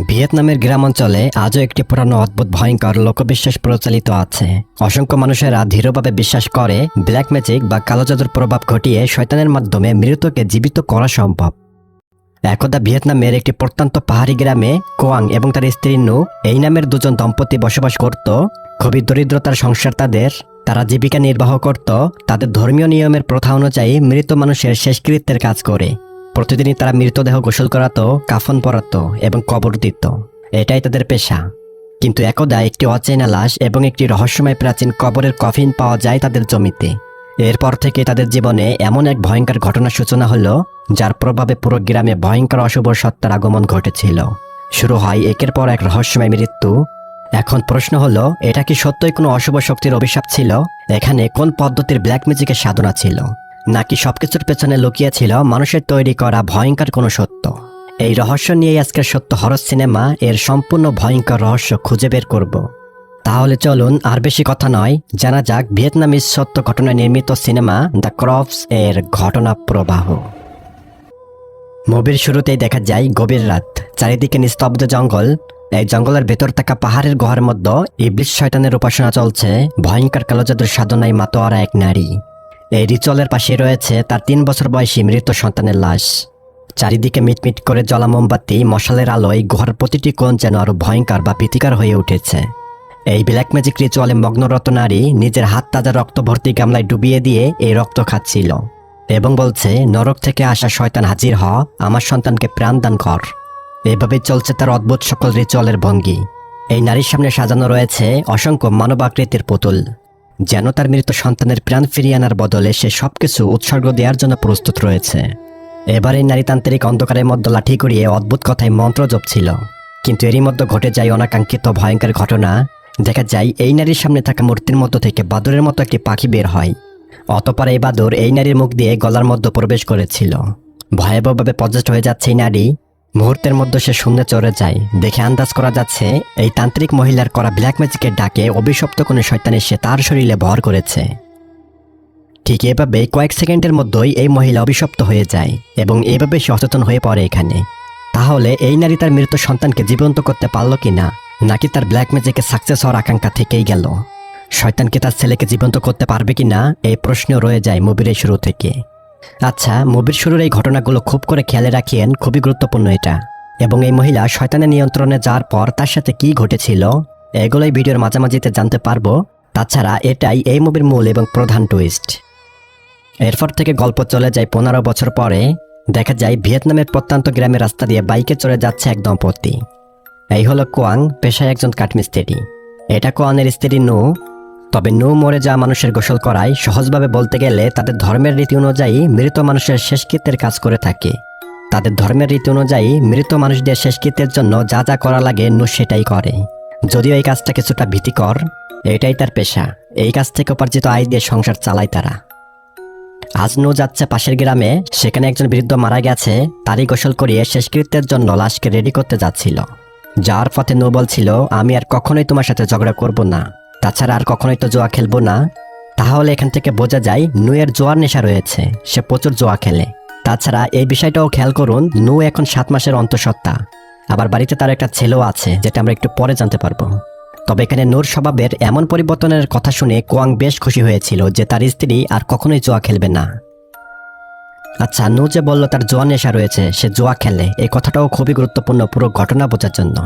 ভিয়েতনামের গ্রামাঞ্চলে আজও একটি পুরানো অদ্ভুত ভয়ঙ্কর লোকবিশ্বাস প্রচলিত আছে। অসংখ্য মানুষেরা দৃঢ়ভাবে বিশ্বাস করে ব্ল্যাক ম্যাজিক বা কালো জাদুর প্রভাব ঘটিয়ে শয়তানের মাধ্যমে মৃতকে জীবিত করা সম্ভব। একদা ভিয়েতনামের একটি প্রত্যন্ত পাহাড়ি গ্রামে কোয়াং এবং তার স্ত্রী নু এই নামের দুজন দম্পতি বসবাস করত। খুবই দরিদ্রতার সংসার তাদের। তারা জীবিকা নির্বাহ করত তাদের ধর্মীয় নিয়মের প্রথা অনুযায়ী মৃত মানুষের শেষকৃত্যের কাজ করে। প্রতিদিনই তারা মৃতদেহ গোসল করাতো, কাফন পরাতো এবং কবর দিত। এটাই তাদের পেশা। কিন্তু একদা একটি অচেনা লাশ এবং একটি রহস্যময় প্রাচীন কবরের কফিন পাওয়া যায় তাদের জমিতে। এরপর থেকে তাদের জীবনে এমন এক ভয়ঙ্কর ঘটনার সূচনা হলো, যার প্রভাবে পুরো গ্রামে ভয়ঙ্কর অশুভ সত্তার আগমন ঘটেছিল। শুরু হয় একের পর এক রহস্যময় মৃত্যু। এখন প্রশ্ন হলো, এটা কি সত্যই কোনো অশুভ শক্তির অভিশাপ ছিল? এখানে কোন পদ্ধতির ব্ল্যাক ম্যাজিকের সাধনা ছিল, নাকি সবকিছুর পেছনে লুকিয়ে ছিল মানুষের তৈরি করা ভয়ঙ্কর কোনো সত্য? এই রহস্য নিয়েই আজকের সত্য হরর সিনেমা এর সম্পূর্ণ ভয়ঙ্কর রহস্য খুঁজে বের করব। তাহলে চলুন আর বেশি কথা নয়, জানা যাক ভিয়েতনামিজ সত্য ঘটনায় নির্মিত সিনেমা দ্য ক্রপস এর ঘটনা প্রবাহ। মুভির শুরুতেই দেখা যায় গভীর রাত, চারিদিকে নিস্তব্ধ জঙ্গল। এই জঙ্গলের ভেতর থাকা পাহাড়ের গুহার মধ্যে ইবলিশ শয়তানের উপাসনা চলছে। ভয়ঙ্কর কালো জাদুর সাধনায় মাতোয়ারা এক নারী। এই রিচুয়ালের পাশে রয়েছে তার 3 বছর বয়সী মৃত সন্তানের লাশ। চারিদিকে মিটমিট করে জ্বলা মোমবাতি, মশালের আলোয় গুহার প্রতিটি কোণ যেন আরো ভয়ঙ্কর বা ভীতিকর হয়ে উঠেছে। এই ব্ল্যাক ম্যাজিক রিচুয়ালে মগ্নরত নারী নিজের হাত তাজা রক্ত ভর্তি গামলায় ডুবিয়ে দিয়ে এই রক্ত খাচ্ছিল এবং বলছে, নরক থেকে আসা শয়তান হাজির হ, আমার সন্তানকে প্রাণদান কর। এভাবেই চলছে তার অদ্ভুত সকল রিচুয়ালের ভঙ্গি। এই নারীর সামনে সাজানো রয়েছে অসংখ্য মানবাকৃতির পুতুল, যেন তার মৃত সন্তানের প্রাণ ফিরিয়ে আনার বদলে সে সবকিছু উৎসর্গ দেওয়ার জন্য প্রস্তুত রয়েছে। এবার এই নারীতান্ত্রিক অন্ধকারের মধ্যে লাঠি গড়িয়ে অদ্ভুত কথায় মন্ত্র জপছিল। কিন্তু এরই মধ্যে ঘটে যায় অনাকাঙ্ক্ষিত ভয়ঙ্কর ঘটনা। দেখা যায় এই নারীর সামনে থাকা মূর্তির মধ্য থেকে বাদুরের মতো একটি পাখি বের হয়। অতঃপর এই বাদুর এই নারীর মুখ দিয়ে গলার মধ্যে প্রবেশ করেছিল। ভয়াবহভাবে পজেস্ট হয়ে যাচ্ছে এই নারী। মুহূর্তের মধ্যে সে শূন্যে চড়ে যায়। দেখে আন্দাজ করা যাচ্ছে এই তান্ত্রিক মহিলার করা ব্ল্যাক ম্যাজিকের ডাকে অভিশপ্ত কোনো শয়তান এসে তার শরীরে ভর করেছে। ঠিক এভাবে কয়েক সেকেন্ডের মধ্যেই এই মহিলা অভিশপ্ত হয়ে যায় এবং এভাবে সে অচেতন হয়ে পড়ে এখানে। তাহলে এই নারী তার মৃত সন্তানকে জীবন্ত করতে পারল কিনা, নাকি তার ব্ল্যাক ম্যাজিকে সাকসেস হওয়ার আকাঙ্ক্ষা থেকেই গেল? শয়তানকে তার ছেলেকে জীবন্ত করতে পারবে কিনা, এই প্রশ্ন রয়ে যায় মুভির এই শুরু থেকে। আচ্ছা, মুভির শুরুর এই ঘটনাগুলো খুব করে খেয়ালে রাখিয়েন, খুবই গুরুত্বপূর্ণ এটা। এবং এই মহিলা শয়তানের নিয়ন্ত্রণে যাওয়ার পর তার সাথে কি ঘটেছিল, এগুলোই ভিডিওর মাঝামাঝিতে জানতে পারবো। তাছাড়া এটাই এই মুভির মূল এবং প্রধান টুইস্ট। এরপর থেকে গল্প চলে যায় 15 বছর পরে। দেখা যায় ভিয়েতনামের প্রত্যন্ত গ্রামের রাস্তা দিয়ে বাইকে চড়ে যাচ্ছে এক দম্পতি। এই হলো কোয়াং, পেশায় একজন কাঠমিস্ত্রি। এটা কোয়াংয়ের স্ত্রী নু। তবে নু মরে যাওয়া মানুষের গোসল করায়, সহজভাবে বলতে গেলে তাদের ধর্মের রীতি অনুযায়ী মৃত মানুষের শেষকৃত্যের কাজ করে থাকে। তাদের ধর্মের রীতি অনুযায়ী মৃত মানুষদের শেষকৃত্যের জন্য যা যা করা লাগে নু সেটাই করে। যদিও এই কাজটা কিছুটা ভীতিকর, এটাই তার পেশা। এই কাজ থেকে উপার্জিত আয় দিয়ে সংসার চালায় তারা। আজ নু যাচ্ছে পাশের গ্রামে। সেখানে একজন বৃদ্ধ মারা গেছে। তারই গোসল করিয়ে শেষকৃত্যের জন্য লাশকে রেডি করতে যাচ্ছিল। যাওয়ার পথে নু বলছিল, আমি আর কখনোই তোমার সাথে ঝগড়া করব না, তাছাড়া আর কখনোই তো জোয়া খেলবো না। তাহলে এখান থেকে বোঝা যায় নুয়ের জোয়ার নেশা রয়েছে, সে প্রচুর জোয়া খেলে। তাছাড়া এই বিষয়টাও খেয়াল করুন, নু এখন 7 মাসের অন্তঃসত্ত্বা। আবার বাড়িতে তার একটা ছেলেও আছে, যেটা আমরা একটু পরে জানতে পারবো। তবে এখানে নূর স্বভাবের এমন পরিবর্তনের কথা শুনে কোয়াং বেশ খুশি হয়েছিল যে তার স্ত্রী আর কখনোই জোয়া খেলবে না। আচ্ছা, নু যে বলল তার জোয়া নেশা রয়েছে, সে জোয়া খেলে, এই কথাটাও খুবই গুরুত্বপূর্ণ পুরো ঘটনা বোঝার জন্য।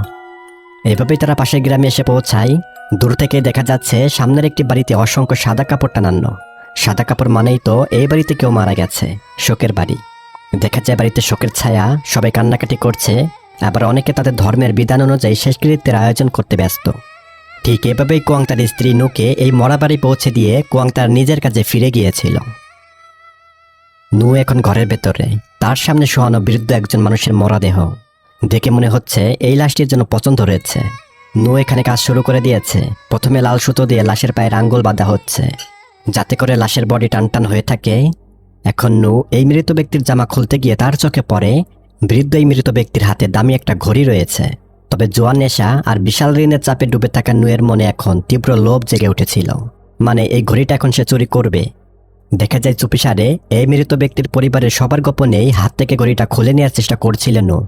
এভাবেই তারা পাশের গ্রামে এসে পৌঁছায়। দূর থেকে দেখা যাচ্ছে সামনের একটি বাড়িতে অসংখ্য সাদা কাপড় টানানো। সাদা কাপড় মানেই তো এই বাড়িতে কেউ মারা গেছে, শোকের বাড়ি। দেখা যায় বাড়িতে শোকের ছায়া, সবাই কান্নাকাটি করছে। আবার অনেকে তাদের ধর্মের বিধান অনুযায়ী শেষকৃত্যের আয়োজন করতে ব্যস্ত। ঠিক এভাবেই কোয়াং তার স্ত্রী নুকে এই মরা বাড়ি পৌঁছে দিয়ে কোয়াং তার নিজের কাজে ফিরে গিয়েছিল। নু এখন ঘরের ভেতরে, তার সামনে শোয়ানো বৃদ্ধ একজন মানুষের মরাদেহ। দেখে মনে হচ্ছে এই লাশটির জন্য পছন্দ রয়েছে। নু এখানে কাজ শুরু করে দিয়েছে। প্রথমে লাল সুতো দিয়ে লাশের পায়ের আঙ্গুল বাঁধা হচ্ছে, যাতে করে লাশের বডি টানটান হয়ে থাকে। এখন নু এই মৃত ব্যক্তির জামা খুলতে গিয়ে তার চোখে পড়ে বৃদ্ধ এই মৃত ব্যক্তির হাতে দামি একটা ঘড়ি রয়েছে। তবে জোয়া নেশা আর বিশাল ঋণের চাপে ডুবে থাকা নুয়ের মনে এখন তীব্র লোভ জেগে উঠেছিল। মানে এই ঘড়িটা এখন সে চুরি করবে। দেখা যায় চুপিসারে এই মৃত ব্যক্তির পরিবারের সবার গোপনেই হাত থেকে ঘড়িটা খুলে নেওয়ার চেষ্টা করছিলেন নু।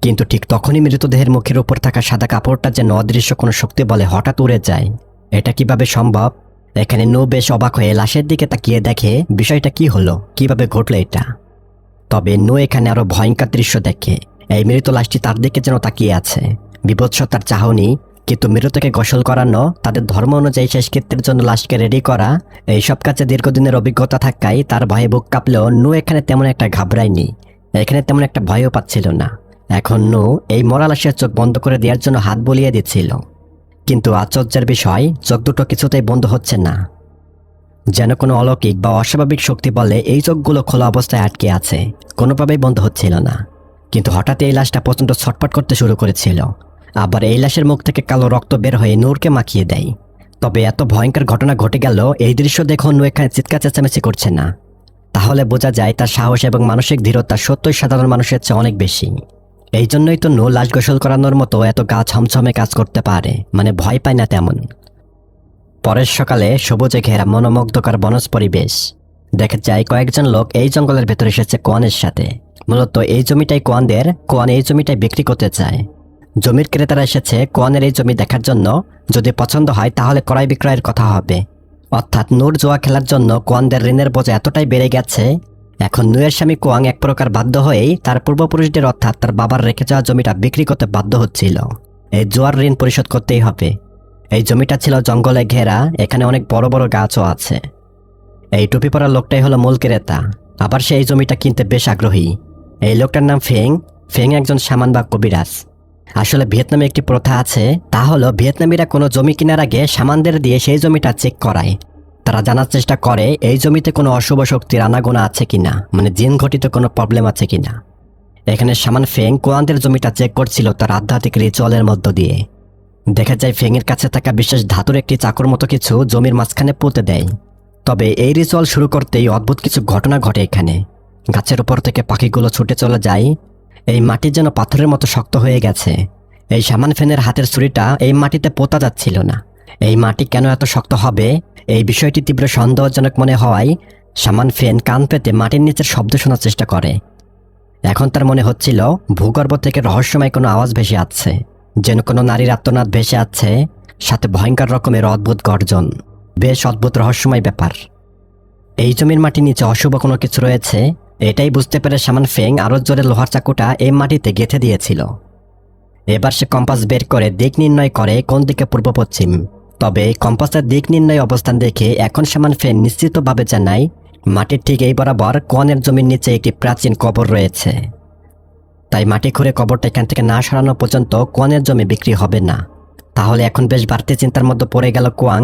কিন্তু ঠিক তখনই মৃতদেহের মুখের উপর থাকা সাদা কাপড়টা যেন অদৃশ্য কোনো শক্তি বলে হঠাৎ উড়ে যায়। এটা কিভাবে সম্ভব? এখানে নূ বেশ অবাক হয়ে লাশের দিকে তাকিয়ে দেখে বিষয়টা কি হলো, কিভাবে ঘটলো এটা। তবে নূ এখানে আরো ভয়ঙ্কর দৃশ্য দেখে। এই মৃত লাশটি তার দিকে যেন তাকিয়ে আছে। বিভৎসতার চাহনি, কিন্তু মৃতকে গোসল করানো, তাদের ধর্ম অনুযায়ী শেষকৃত্যের জন্য লাশকে রেডি করা, এইসব কাজে দীর্ঘদিনের অভিজ্ঞতা থাকায় তার ভয়ে বুক কাঁপলেও নূ এখানে তেমন একটা ঘাবড়ায়নি। এখানে তেমন একটা ভয়ও পাচ্ছিল না। এখন নূ এই মরা লাশের চোখ বন্ধ করে দেওয়ার জন্য হাত বুলিয়ে দিচ্ছিল। কিন্তু আশ্চর্যের বিষয়, চোখ দুটো কিছুতেই বন্ধ হচ্ছে না। যেন কোনো অলৌকিক বা অস্বাভাবিক শক্তি বলে এই চোখগুলো খোলা অবস্থায় আটকে আছে, কোনোভাবেই বন্ধ হচ্ছিল না। কিন্তু হঠাৎ এই লাশটা প্রচণ্ড ছটফট করতে শুরু করেছিল। আবার এই লাশের মুখ থেকে কালো রক্ত বের হয়ে নূরকে মাখিয়ে দেয়। তবে এত ভয়ঙ্কর ঘটনা ঘটে গেল, এই দৃশ্য দেখে নূর এখানে চিৎকার চেঁচামেচি করছে না। তাহলে বোঝা যায় তার সাহস এবং মানসিক দৃঢ়তা সত্যই সাধারণ মানুষের চেয়ে অনেক বেশি। এই জন্যই তো নূর লাশ গোসল করানোর মতো এত গা ছমছমে কাজ করতে পারে, মানে ভয় পায় না তেমন। পরের সকালে সবুজে ঘেরা মনোমুগ্ধকর বনজ পরিবেশ। দেখা যায় কয়েকজন লোক এই জঙ্গলের ভেতরে এসেছে কোয়ানের সাথে। মূলত এই জমিটাই কোয়ানদের, কোয়ান এই জমিটাই বিক্রি করতে চায়। জমির ক্রেতারা এসেছে কোয়ানের এই জমি দেখার জন্য। যদি পছন্দ হয় তাহলে ক্রয় বিক্রয়ের কথা হবে। অর্থাৎ নূর জুয়া খেলার জন্য কোয়ানদের ঋণের বোঝা এতটাই বেড়ে গেছে, এখন নূরের স্বামী কোয়াং এক প্রকার বাধ্য হয়েই তার পূর্বপুরুষদের অর্থাৎ তার বাবার রেখে যাওয়া জমিটা বিক্রি করতে বাধ্য হচ্ছিল। এই জুয়ার ঋণ পরিশোধ করতেই হবে। এই জমিটা ছিল জঙ্গলে ঘেরা, এখানে অনেক বড় বড় গাছও আছে। এই টুপি পরা লোকটাই হলো মূল ক্রেতা, আবার সে এই জমিটা কিনতে বেশ আগ্রহী। এই লোকটার নাম ফেং। ফেং একজন শামান বা কবিরাজ। আসলে ভিয়েতনামে একটি প্রথা আছে, তা হলো ভিয়েতনামিরা কোনো জমি কেনার আগে শামানদের দিয়ে সেই জমিটা চেক করায়। তারা জানার চেষ্টা করে এই জমিতে কোনো অশুভ শক্তির আনাগোনা আছে কিনা, মানে জিন ঘটিত কোনো প্রবলেম আছে কিনা। এখানে শামান ফেং কোয়ানদের জমিটা চেক করছিল তার আধ্যাত্মিক রিচুয়ালের মধ্য দিয়ে। দেখা যায় ফেংয়ের কাছে থাকা বিশেষ ধাতুর একটি চাকুর মতো কিছু জমির মাঝখানে পুঁতে দেয়। তবে এই রিচুয়াল শুরু করতেই অদ্ভুত কিছু ঘটনা ঘটে এখানে। গাছের উপর থেকে পাখিগুলো ছুটে চলে যায়। এই মাটি যেন পাথরের মতো শক্ত হয়ে গেছে। এই শামান ফেনের হাতের ছুরিটা এই মাটিতে পোতা যাচ্ছিল না। এই মাটি কেন এত শক্ত হবে, এই বিষয়টি তীব্র সন্দেহজনক মনে হওয়ায় শামান ফেন কান পেতে মাটির নিচের শব্দ শোনার চেষ্টা করে। এখন তার মনে হচ্ছিল ভূগর্ভ থেকে রহস্যময় কোনো আওয়াজ ভেসে আসছে, যেন কোনো নারীর আত্মনাদ ভেসে আছে, সাথে ভয়ঙ্কর রকমের অদ্ভুত গর্জন। বেশ অদ্ভুত রহস্যময় ব্যাপার। এই জমির মাটির নিচে অশুভ কোনো কিছু রয়েছে, এটাই বুঝতে পেরে শামান ফেং আরো জোরে লোহার চাকুটা এই মাটিতে গেঁথে দিয়েছিল। এবার সে কম্পাস বের করে দিক নির্ণয় করে কোন দিকে পূর্ব পশ্চিম। তবে এই কম্পাসের দিক নির্ণয় অবস্থান দেখে এখন শামান ফেং নিশ্চিতভাবে জানায় মাটির ঠিক এই বরাবর কোয়ানের জমির নিচে একটি প্রাচীন কবর রয়েছে। তাই মাটি খুঁড়ে কবরটা এখান থেকে না সরানো পর্যন্ত কোয়ানের জমি বিক্রি হবে না। তাহলে এখন বেশ বাড়তি চিন্তার মধ্যে পড়ে গেল কোয়াং।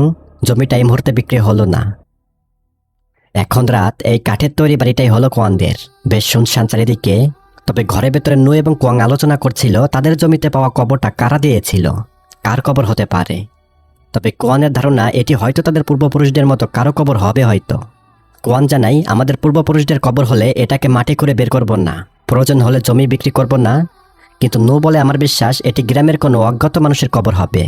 জমিটা এই মুহূর্তে বিক্রি হলো না। এখন রাত। এই কাঠের তৈরি বাড়িটাই হলো কোয়ানদের। বেশ শুনশান চারিদিকে। তবে ঘরের ভেতরে নু এবং কোয়াং আলোচনা করছিল তাদের জমিতে পাওয়া কবরটা কারা দিয়েছিল, কার কবর হতে পারে। তবে কোয়ানের ধারণা এটি হয়তো তাদের পূর্বপুরুষদের মতো কারো কবর হবে হয়তো। কোয়ান জানাই আমাদের পূর্বপুরুষদের কবর হলে এটাকে মাটি করে বের করব না, প্রয়োজন হলে জমি বিক্রি করব না। কিন্তু নু বলে আমার বিশ্বাস এটি গ্রামের কোনো অজ্ঞাত মানুষের কবর হবে,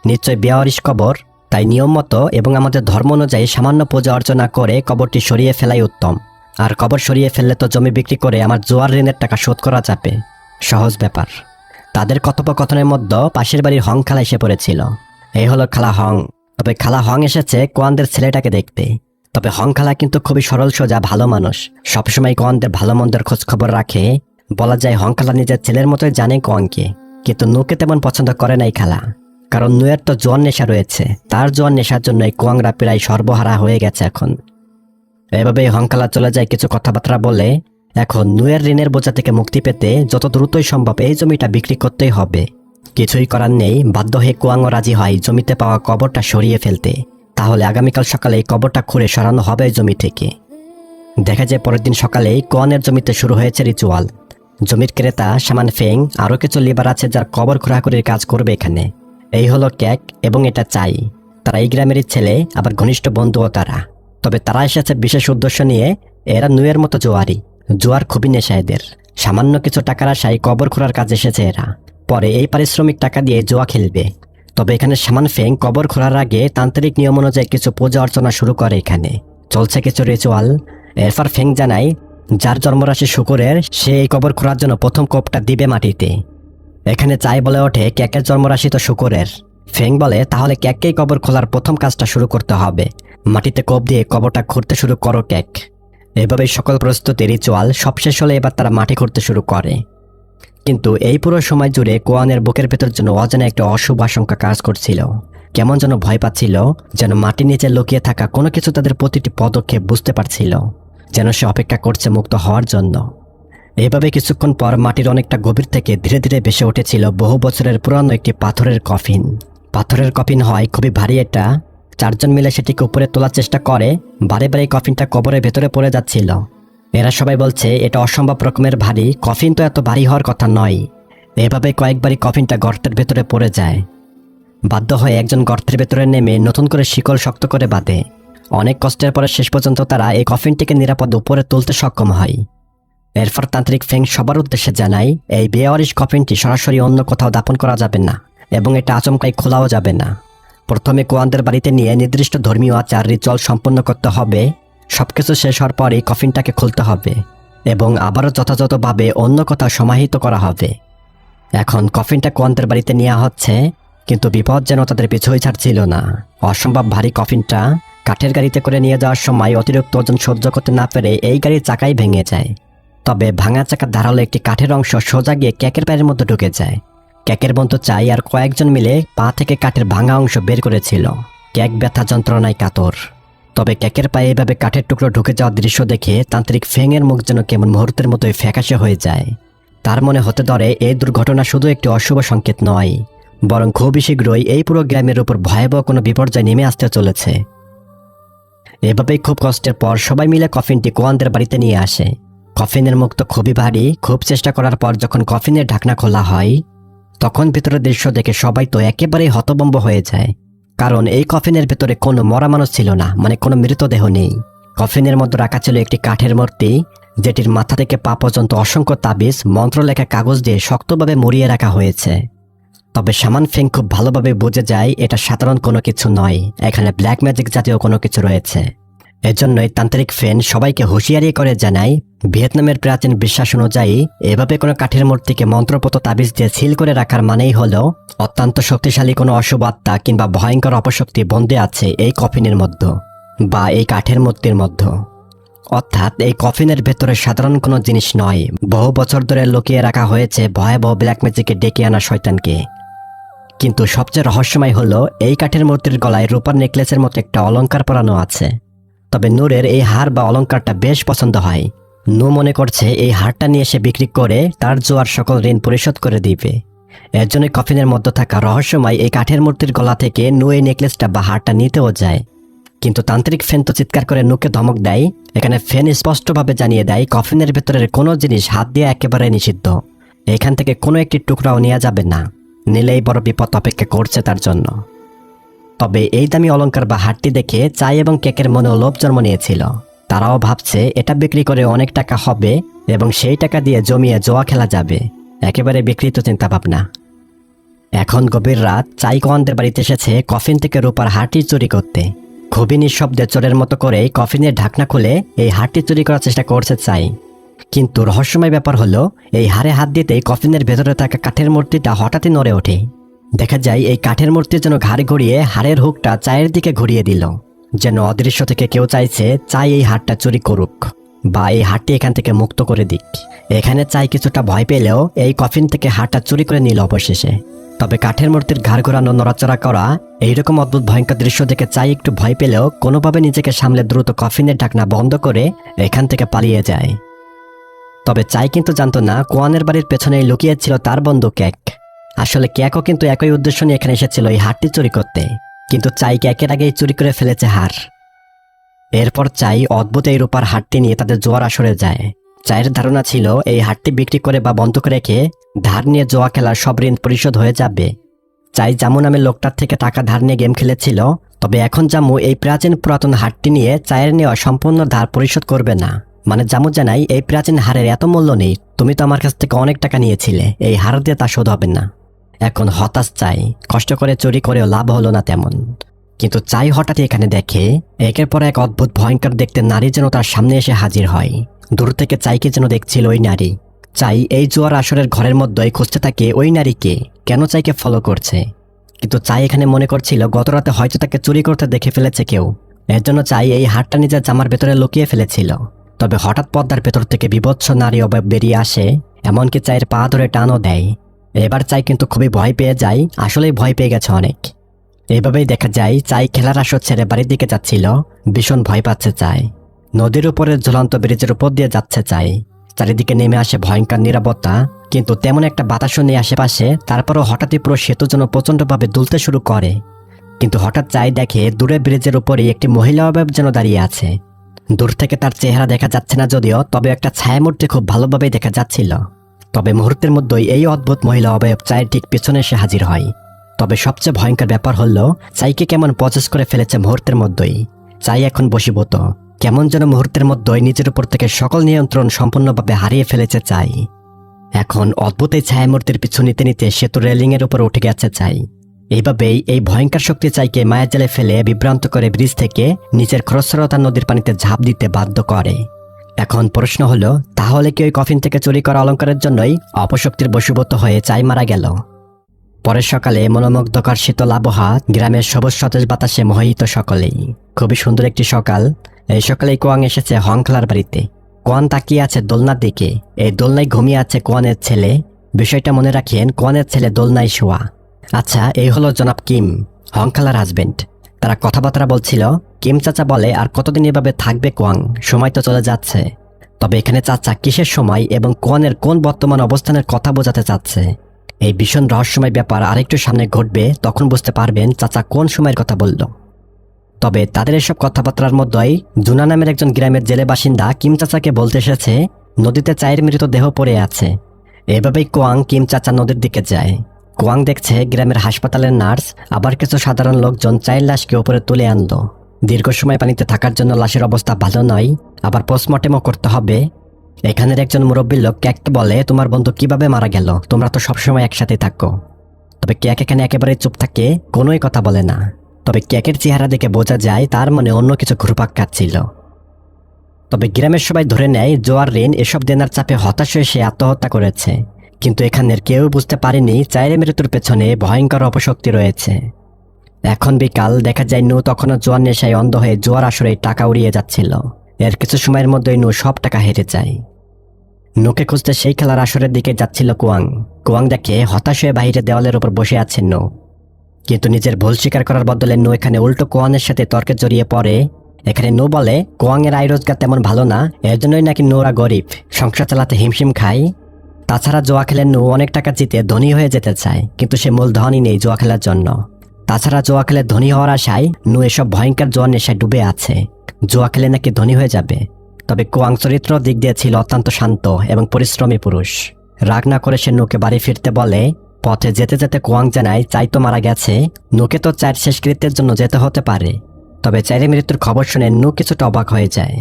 নিশ্চয় বেওয়ারিশ কবর। তাই নিয়ম মতো এবং আমাদের ধর্ম অনুযায়ী সামান্য পূজা অর্চনা করে কবরটি সরিয়ে ফেলাই উত্তম। আর কবর সরিয়ে ফেললে তো জমি বিক্রি করে আমার জোয়ার ঋণের টাকা শোধ করা যাবে, সহজ ব্যাপার। তাদের কথোপকথনের মধ্যে পাশের বাড়ির হং খালা এসে পড়েছিল। এই হলো খালা হং। তবে খালা হং এসেছে কোয়ানদের ছেলেটাকে দেখতে। তবে হং খালা কিন্তু খুবই সরল সোজা ভালো মানুষ, সবসময় কোয়ানদের ভালো মন্দের খোঁজ খবর রাখে। বলা যায় হং খালা নিজের ছেলের মতোই জানে কোয়াংকে। কিন্তু নুকে তেমন পছন্দ করে নাই খালা, কারণ নুয়ের তো জোয়ান নেশা রয়েছে। তার জোয়ান নেশার জন্য এই কোয়াংরা প্রায় সর্বহারা হয়ে গেছে এখন। এভাবেই হংখালা চলে যায় কিছু কথাবার্তা বলে। এখন নুয়ের ঋণের বোঝা থেকে মুক্তি পেতে যত দ্রুতই সম্ভব এই জমিটা বিক্রি করতেই হবে। কিছুই করার নেই, বাধ্য হয়ে কোয়াংও রাজি হয় জমিতে পাওয়া কবরটা সরিয়ে ফেলতে। তাহলে আগামীকাল সকালে এই কবরটা খুঁড়ে সরানো হবে এই জমি থেকে। দেখা যায় পরের দিন সকালেই কোয়ানের জমিতে শুরু হয়েছে রিচুয়াল। জমির ক্রেতা শামান ফেং আরও কিছু লেবার আছে যার কবর খোঁড়াখুড়ির কাজ করবে এখানে। এই হলো ক্যাক এবং এটা চাই। তারা এই গ্রামেরই ছেলে, আবার ঘনিষ্ঠ বন্ধুও তারা। তবে তারা এসেছে বিশেষ উদ্দেশ্য নিয়ে। এরা নুয়ের মতো জোয়ারি, জোয়ার খুবই নেশা এদের। সামান্য কিছু টাকার আশায় কবর খোঁড়ার কাজ এসেছে এরা। পরে এই পারিশ্রমিক টাকা দিয়ে জোয়া খেলবে। তবে এখানে শামান ফেং কবর খোঁড়ার আগে তান্ত্রিক নিয়ম অনুযায়ী কিছু পূজা অর্চনা শুরু করে। এখানে চলছে কিছু রিচুয়াল। এরপর ফেং জানায় যার জন্মরাশি শুকুরের সে এই কবর খোঁড়ার জন্য প্রথম কোপটা দিবে মাটিতে। এখানে চাই বলে ওঠে ক্যাকের জন্মরাশি তো শুকুরের। ফেং বলে তাহলে ক্যাককেই কবর খোলার প্রথম কাজটা শুরু করতে হবে, মাটিতে কোপ দিয়ে কবরটা খুঁড়তে শুরু করো ক্যাক। এভাবেই সকল প্রস্তুতি রিচুয়াল সব শেষ হলে এবার তারা মাটি খুঁড়তে শুরু করে। কিন্তু এই পুরো সময় জুড়ে কোয়ানের বুকের ভেতর জন্য অজানা একটা অশুভ আশঙ্কা কাজ করছিল। কেমন যেন ভয় পাচ্ছিল, যেন মাটির নিচে লুকিয়ে থাকা কোনো কিছু তাদের প্রতিটি পদক্ষেপ বুঝতে পারছিল, যেন সে অপেক্ষা করছে মুক্ত হওয়ার জন্য। এভাবে কিছুক্ষণ পর মাটির অনেকটা গভীর থেকে ধীরে ধীরে ভেসে উঠেছিল বহু বছরের পুরানো একটি পাথরের কফিন। পাথরের কফিন হয় খুবই ভারী। এটা 4 জন মিলে সেটিকে উপরে তোলার চেষ্টা করে। বারে বারে কফিনটা কবরের ভেতরে পড়ে যাচ্ছিল। এরা সবাই বলছে এটা অসম্ভব রকমের ভারী, কফিন তো এত ভারী হওয়ার কথা নয়। এভাবে কয়েকবারই কফিনটা গর্তের ভেতরে পড়ে যায়। বাধ্য হয়ে একজন গর্তের ভেতরে নেমে নতুন করে শিকল শক্ত করে বাঁধে। অনেক কষ্টের পরে শেষ পর্যন্ত তারা এই কফিনটিকে নিরাপদ উপরে তুলতে সক্ষম হয়। এরপর তান্ত্রিক ফেং সবার উদ্দেশ্যে জানায় এই বেওয়ারিশ কফিনটি সরাসরি অন্য কোথাও দাপন করা যাবে না এবং এটা আচমকাই খোলাও যাবে না। প্রথমে কোয়ানদের বাড়িতে নিয়ে নির্দিষ্ট ধর্মীয় আচার রিচুয়াল সম্পন্ন করতে হবে। সবকিছু শেষ হওয়ার পরই কফিনটাকে খুলতে হবে এবং আবারও যথাযথভাবে অন্য কোথাও সমাহিত করা হবে। এখন কফিনটা কোয়ানদের বাড়িতে নেওয়া হচ্ছে, কিন্তু বিপদ যেন তাদের পিছুই ছাড়ছিল না। অসম্ভব ভারী কফিনটা কাঠের গাড়িতে করে নিয়ে যাওয়ার সময় অতিরিক্ত ওজন সহ্য করতে না পেরে এই গাড়ির চাকাই ভেঙে যায়। তবে ভাঙা চাকার ধারালো একটি কাঠের অংশ সোজা গিয়ে ক্যাকের পায়ের মধ্যে ঢুকে যায়। ক্যাকের বন্ধু চাই আর কয়েকজন মিলে পা থেকে কাঠের ভাঙা অংশ বের করেছিল। ক্যাক ব্যথা যন্ত্রণায় কাতর। তবে ক্যাকের পায়ে এভাবে কাঠের টুকরো ঢুকে যাওয়ার দৃশ্য দেখে তান্ত্রিক ফেংয়ের মুখ যেন কেমন মুহূর্তের মতোই ফ্যাকাশে হয়ে যায়। তার মনে হতে ধরে এই দুর্ঘটনা শুধু একটি অশুভ সংকেত নয়, বরং খুবই শীঘ্রই এই পুরো গ্রামের উপর ভয়াবহ কোনো বিপর্যয় নেমে আসতে চলেছে। এভাবেই খুব কষ্টের পর সবাই মিলে কফিনটি কোয়ানদের বাড়িতে নিয়ে আসে। কফিনের মুখ তো খুবই ভারী। খুব চেষ্টা করার পর যখন কফিনের ঢাকনা খোলা হয়, তখন ভেতরের দৃশ্য দেখে সবাই তো একেবারেই হতভম্ব হয়ে যায়। কারণ এই কফিনের ভেতরে কোনো মরা মানুষ ছিল না, মানে কোনো মৃতদেহ নেই। কফিনের মধ্যে রাখা ছিল একটি কাঠের মূর্তি, যেটির মাথা থেকে পা পর্যন্ত অসংখ্য তাবিজ মন্ত্র লেখা কাগজ দিয়ে শক্তভাবে মুড়িয়ে রাখা হয়েছে। তবে শামান ফেং খুব ভালোভাবে বুঝে যায় এটা সাধারণ কোনো কিছু নয়, এখানে ব্ল্যাক ম্যাজিক জাতীয় কোনো কিছু রয়েছে। এজন্যই তান্ত্রিক ফেন সবাইকে হুঁশিয়ারি করে জানায় ভিয়েতনামের প্রাচীন বিশ্বাস অনুযায়ী এভাবে কোনো কাঠের মূর্তিকে মন্ত্রপত তাবিজ দিয়ে সিল করে রাখার মানেই হলো অত্যন্ত শক্তিশালী কোনো অশুভ আত্মা কিংবা ভয়ঙ্কর অপশক্তি বন্দী আছে এই কফিনের মধ্যে বা এই কাঠের মূর্তির মধ্যে। অর্থাৎ এই কফিনের ভেতরে সাধারণ কোনো জিনিস নয়, বহু বছর ধরে লুকিয়ে রাখা হয়েছে ভয়াবহ ব্ল্যাক ম্যাজিকে ডেকে আনা শয়তানকে। কিন্তু সবচেয়ে রহস্যময় হলো এই কাঠের মূর্তির গলায় রূপার নেকলেসের মতো একটা অলংকার পরানো আছে। তবে নূরের এই হার বা অলংকারটা বেশ পছন্দ হয়। নূ মনে করছে এই হারটা নিয়ে সে বিক্রি করে তার জোয়ার সকল ঋণ পরিশোধ করে দিবে। এর জন্য কফিনের মধ্যে থাকা রহস্যময় এই কাঠের মূর্তির গলা থেকে নূ এই নেকলেসটা বা হারটা নিতেও যায়। কিন্তু তান্ত্রিক ফেন তো চিৎকার করে নূকে ধমক দেয়। এখানে ফেন স্পষ্টভাবে জানিয়ে দেয় কফিনের ভেতরের কোনো জিনিস হাত দিয়ে একেবারে নিষিদ্ধ। এখান থেকে কোনো একটি টুকরাও নেওয়া যাবে না, নিলেই বড় বিপদ অপেক্ষা করছে তার জন্য। তবে এই দামি অলংকার বা হারটি দেখে চাই এবং কেকের মনেও লোভ জন্ম নিয়েছিল। তারাও ভাবছে এটা বিক্রি করে অনেক টাকা হবে এবং সেই টাকা দিয়ে জমিয়ে জোয়া খেলা যাবে। একেবারে বিকৃত চিন্তা ভাবনা। এখন গভীর রাত। চাই কোয়ানদের বাড়িতে এসেছে কফিন থেকে রূপার হারটি চুরি করতে। খুবই নিঃশব্দে চোরের মতো করে কফিনের ঢাকনা খুলে এই হারটি চুরি করার চেষ্টা করছে চাই। কিন্তু রহস্যময় ব্যাপার হলো এই হারে হাত দিতেই কফিনের ভেতরে থাকা কাঠের মূর্তিটা হঠাৎই নড়ে ওঠে। দেখা যায় এই কাঠের মূর্তির জন্য ঘাড় ঘুরিয়ে হাড়ের হুকটা চায়ের দিকে ঘুরিয়ে দিল, যেন অদৃশ্য থেকে কেউ চাইছে চাই এই হারটা চুরি করুক বা এই হারটি এখান থেকে মুক্ত করে দিক। এখানে চাই কিছুটা ভয় পেলেও এই কফিন থেকে হারটা চুরি করে নিল অবশেষে। তবে কাঠের মূর্তির ঘাড় ঘোরানো, নড়াচড়া করা এইরকম অদ্ভুত ভয়ঙ্কর দৃশ্য দেখে চাই একটু ভয় পেলেও কোনোভাবে নিজেকে সামলে দ্রুত কফিনের ঢাকনা বন্ধ করে এখান থেকে পালিয়ে যায়। তবে চাই কিন্তু জানতো না কোয়ানের বাড়ির পেছনেই লুকিয়েছিল তার বন্ধু ক্যাক। আসলে ক্যাকও কিন্তু একই উদ্দেশ্য নিয়ে এখানে এসেছিল এই হারটি চুরি করতে, কিন্তু চাই ক্যাকের আগেই চুরি করে ফেলেছে হার। এরপর চাই অদ্ভুত এই রূপার হারটি নিয়ে তাদের জোয়ার আসরে যায়। চায়ের ধারণা ছিল এই হারটি বিক্রি করে বা বন্ধক রেখে ধার নিয়ে জোয়া খেলার সব ঋণ পরিশোধ হয়ে যাবে। চাই জামু নামে লোকটার থেকে টাকা ধার নিয়ে গেম খেলেছিল, তবে এখন জামু এই প্রাচীন পুরাতন হারটি নিয়ে চায়ের নেওয়া সম্পূর্ণ ধার পরিশোধ করবে না। মানে জামু জানাই এই প্রাচীন হারের এত মূল্য নেই, তুমি তো আমার কাছ থেকে অনেক টাকা নিয়েছিলে, এই হার দিয়ে তা শোধ হবে না। এখন হতাশ চাই, কষ্ট করে চুরি করেও লাভ হলো না তেমন। কিন্তু চাই হঠাৎই এখানে দেখে একের পর এক অদ্ভুত ভয়ঙ্কর দেখতে নারী যেন তার সামনে এসে হাজির হয়। দূর থেকে চাইকে যেন দেখছিল ওই নারী। চাই এই জুয়ার আসরের ঘরের মধ্যেই খুঁজতে থাকে ওই নারীকে, কেন চাইকে ফলো করছে। কিন্তু চাই এখানে মনে করছিল গতরাতে হয়তো তাকে চুরি করতে দেখে ফেলেছে কেউ, এর জন্য চাই এই হারটা নিজের জামার ভেতরে লুকিয়ে ফেলেছিল। তবে হঠাৎ পর্দার ভেতর থেকে বিভৎস নারী অবয়ব বেরিয়ে আসে, এমনকি চায়ের পা ধরে টানও দেয়। এবার চাই কিন্তু খুবই ভয় পেয়ে যায়, আসলেই ভয় পেয়ে গেছে অনেক। এভাবেই দেখা যায় চাই খেলার আসর ছেড়ে বাড়ির দিকে যাচ্ছিল, ভীষণ ভয় পাচ্ছে চাই। নদীর উপরের ঝুলন্ত ব্রিজের উপর দিয়ে যাচ্ছে চাই, চারিদিকে নেমে আসে ভয়ঙ্কর নিরাপত্তা, কিন্তু তেমন একটা বাতাসও নেই আশেপাশে। তারপরও হঠাৎই পুরো সেতু যেন প্রচণ্ডভাবে দুলতে শুরু করে। কিন্তু হঠাৎ চাই দেখে দূরে ব্রিজের উপরেই একটি মহিলা অবয়ব যেন দাঁড়িয়ে আছে। দূর থেকে তার চেহারা দেখা যাচ্ছে না যদিও, তবে একটা ছায়ামূর্তি খুব ভালোভাবেই দেখা যাচ্ছিল। তবে মুহূর্তের মধ্যেই এই অদ্ভুত মহিলা অবয়ব চায়ের ঠিক পিছনে এসে হাজির হয়। তবে সবচেয়ে ভয়ঙ্কর ব্যাপার হলো চাইকে কেমন পজেস করে ফেলেছে মুহূর্তের মধ্যেই। চাই এখন বশীভূত, কেমন যেন মুহূর্তের মধ্যেই নিজের উপর থেকে সকল নিয়ন্ত্রণ সম্পূর্ণভাবে হারিয়ে ফেলেছে চাই। এখন অদ্ভুত এই ছায়ামূর্তির পিছু নিতে নিতে সেতু রেলিংয়ের উপর উঠে গেছে চাই। এইভাবেই এই ভয়ঙ্কর শক্তি চাইকে মায়াজালে ফেলে বিভ্রান্ত করে ব্রিজ থেকে নিচের খরস্রোতা নদীর পানিতে ঝাঁপ দিতে বাধ্য করে। এখন প্রশ্ন হলো, তাহলে কি ওই কফিন থেকে চুরি করা অলঙ্কারের জন্যই অপশক্তির বশীভূত হয়ে চাই মারা গেল? পরের সকালে মনোমুগ্ধকর শীতল আবহাওয়া, গ্রামের সবুজ সতেজ বাতাসে মোহিত সকলেই। খুবই সুন্দর একটি সকাল। এই সকালেই কোয়াং এসেছে হংখলার বাড়িতে। কোয়ান তাকিয়ে আছে দোলনার দিকে। এই দোলনায় ঘুমিয়ে আছে কোয়ানের ছেলে। বিষয়টা মনে রাখেন, কোয়ানের ছেলে দোলনায় শোয়া। আচ্ছা, এই হলো জনাব কিম, হংখলার হাজবেন্ড। তারা কথাবার্তা বলছিল। কিম চাচা বলে, আর কতদিন এভাবে থাকবে কোয়াং, সময় তো চলে যাচ্ছে। তবে এখানে চাচা কিসের সময় এবং কোয়ানের কোন বর্তমান অবস্থানের কথা বোঝাতে চাচ্ছে? এই ভীষণ রহস্যময় ব্যাপার আরেকটু সামনে ঘটবে, তখন বুঝতে পারবেন চাচা কোন সময়ের কথা বলল। তবে তাদের এসব কথাবার্তার মধ্যেই জুনা নামের একজন গ্রামের জেলে বাসিন্দা কিম চাচাকে বলতে এসেছে নদীতে চায়ের মৃতদেহ পড়ে আছে। এভাবেই কোয়াং কিম চাচা নদীর দিকে যায়। কোয়াং দেখছে গ্রামের হাসপাতালের নার্স আবার কিছু সাধারণ লোকজন চায়ের লাশকে উপরে তুলে আনলো। দীর্ঘ সময় পানিতে থাকার জন্য লাশের অবস্থা ভালো নয়, আবার পোস্টমর্টেমও করতে হবে। এখানের একজন মুরব্বী লোক ক্যাককে বলে, তোমার বন্ধু কিভাবে মারা গেল? তোমরা তো সবসময় একসাথে থাকো। তবে ক্যাক এখানে একেবারে চুপ থাকে, কোনোই কথা বলে না। তবে ক্যাকের চেহারা দেখে বোঝা যায় তার মনে অন্য কিছু ঘুরপাক খাচ্ছিল। তবে গ্রামের সবাই ধরে নেয় জোয়ার ঋণ এসব দেনার চাপে হতাশ হয়ে সে আত্মহত্যা করেছে। কিন্তু এখানের কেউ বুঝতে পারেনি চায়ের মৃত্যুর পেছনে ভয়ঙ্কর অপশক্তি রয়েছে। এখন বিকাল, দেখা যায় নু তখনও জোয়ার নেশায় অন্ধ হয়ে জোয়ার আসরে টাকা উড়িয়ে যাচ্ছিল। এর কিছু সময়ের মধ্যেই নু সব টাকা হেরে যায়। নুকে খুঁজতে সেই খেলার আসরের দিকে যাচ্ছিল কোয়াং। কোয়াং দেখে হতাশ হয়ে বাইরে দেওয়ালের উপর বসে আছেন নু। কিন্তু নিজের ভুল স্বীকার করার বদলে নু এখানে উল্টো কোয়ানের সাথে তর্কে জড়িয়ে পড়ে। এখানে নু বলে কোয়াং এর আয় রোজগার তেমন ভালো না, এর জন্যই নাকি নোরা গরিব, সংসার চালাতে হিমশিম খায়। তাছাড়া জোয়া খেলে নু অনেক টাকা জিতে ধনী হয়ে যেতে চায়, কিন্তু সে মূল ধনই নেই জোয়া খেলার জন্য। তাছাড়া জোয়া খেলে ধনী হওয়ার আশায় নু এসব ভয়ঙ্কর জোয়ার নেশায় ডুবে আছে। জোয়া খেলে নাকি ধনী হয়ে যাবে। তবে কোয়াং চরিত্র দিক দিয়ে ছিল অত্যন্ত শান্ত এবং পরিশ্রমী পুরুষ। রাগ না করে সে নুকে বাড়ি ফিরতে বলে। পথে যেতে যেতে কোয়াং জানায় চাই তো মারা গেছে, নুকে তো চায়ের শেষকৃত্যের জন্য যেতে হতে পারে। তবে চায়ের মৃত্যুর খবর শুনে নু কিছুটা অবাক হয়ে যায়।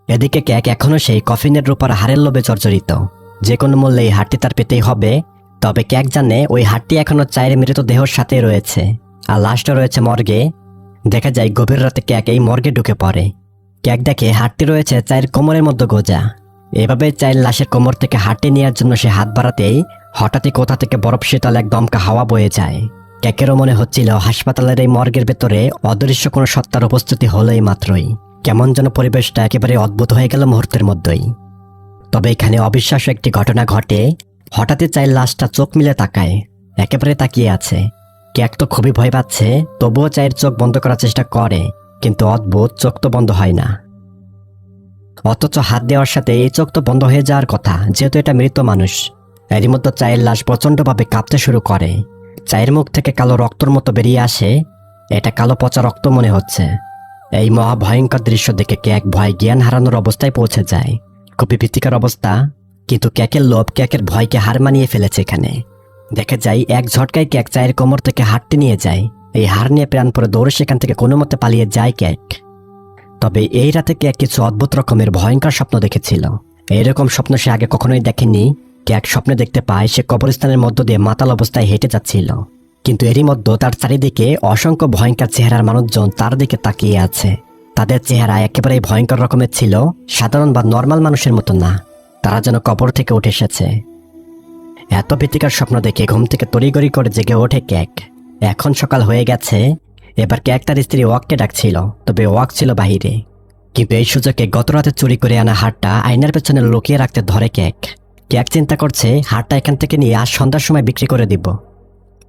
এদিকে ক্যাক এখনও সেই কফিনের উপর হারের লোভে জর্জরিত। যে কোনো মূল্যে এই হারটি তার পেতেই হবে। তবে ক্যাক জানে ওই হারটি এখনো চায়ের মৃতদেহর সাথে রয়েছে, আর লাশটা রয়েছে মর্গে। দেখা যায় গভীর রাতে ক্যাক এই মর্গে ঢুকে পড়ে। ক্যাক দেখে হারটি রয়েছে চায়ের কোমরের মধ্যে গোজা। এভাবে চায়ের লাশের কোমর থেকে হারটি নেওয়ার জন্য সে হাত বাড়াতেই হঠাৎই কোথা থেকে বরফ শীতল এক দমকা হাওয়া বয়ে যায়। ক্যাকেরও মনে হচ্ছিল হাসপাতালের এই মর্গের ভেতরে অদৃশ্য কোনো সত্তার উপস্থিতি হলোই মাত্রই। কেমন যেন পরিবেশটা একেবারে অদ্ভুত হয়ে গেল মুহূর্তের মধ্যেই। তবে এখানে অবিশ্বাস্য একটি ঘটনা ঘটে। হঠাৎই চায়ের লাশটা চোখ মিলে তাকায়, একেবারে তাকিয়ে আছে। ক্যাক তো খুবই ভয় পাচ্ছে, তবুও চায়ের চোখ বন্ধ করার চেষ্টা করে, কিন্তু অদ্ভুত, চোখ তো বন্ধ হয় না। অথচ হাত দেওয়ার সাথে এই চোখ তো বন্ধ হয়ে যাওয়ার কথা, যেহেতু এটা মৃত মানুষ। এরই মধ্যে চায়ের লাশ প্রচণ্ডভাবে কাঁপতে শুরু করে। চায়ের মুখ থেকে কালো রক্তর মতো বেরিয়ে আসে। এটা কালো পচা রক্ত মনে হচ্ছে। এই মহা ভয়ঙ্কর দৃশ্য দেখে ক্যাক ভয় জ্ঞান হারানোর অবস্থায় পৌঁছে যায়। খুবই ভীতিকর অবস্থা, কিন্তু ক্যাকের লোভ ক্যাকের ভয়কে হার মানিয়ে ফেলেছে। এখানে দেখা যায় এক ঝটকায় ক্যাক চায়ের কোমর থেকে হারটি নিয়ে যায়। এই হার নিয়ে প্রাণ পরে দৌড়ে সেখান থেকে কোনো মতে পালিয়ে যায় ক্যাক। তবে এই রাতে ক্যাক কিছু অদ্ভুত রকমের ভয়ঙ্কর স্বপ্ন দেখেছিল। এইরকম স্বপ্ন সে আগে কখনোই দেখেনি। ক্যাক স্বপ্নে দেখতে পায় সে কবরস্থানের মধ্য দিয়ে মাতাল অবস্থায় হেঁটে যাচ্ছিল, কিন্তু এরই মধ্যে তার চারিদিকে অসংখ্য ভয়ঙ্কর চেহারার মানুষজন তার দিকে তাকিয়ে আছে। তাদের চেহারা একেবারেই ভয়ঙ্কর রকমের ছিল, সাধারণ বা নর্মাল মানুষের মতো না। তারা যেন কবর থেকে উঠে এসেছে। এত ভীতিকর স্বপ্ন দেখে ঘুম থেকে তড়িগড়ি করে জেগে ওঠে ক্যাক। এখন সকাল হয়ে গেছে। এবার ক্যাক তার স্ত্রী ওয়াককে ডাকছিল, তবে ওয়াক ছিল বাহিরে। কিন্তু এই সুযোগে গতরাতে চুরি করে আনা হারটা আয়নার পেছনে লুকিয়ে রাখতে ধরে ক্যাক। ক্যাক চিন্তা করছে হারটা এখান থেকে নিয়ে আজ সন্ধ্যার সময় বিক্রি করে দিব।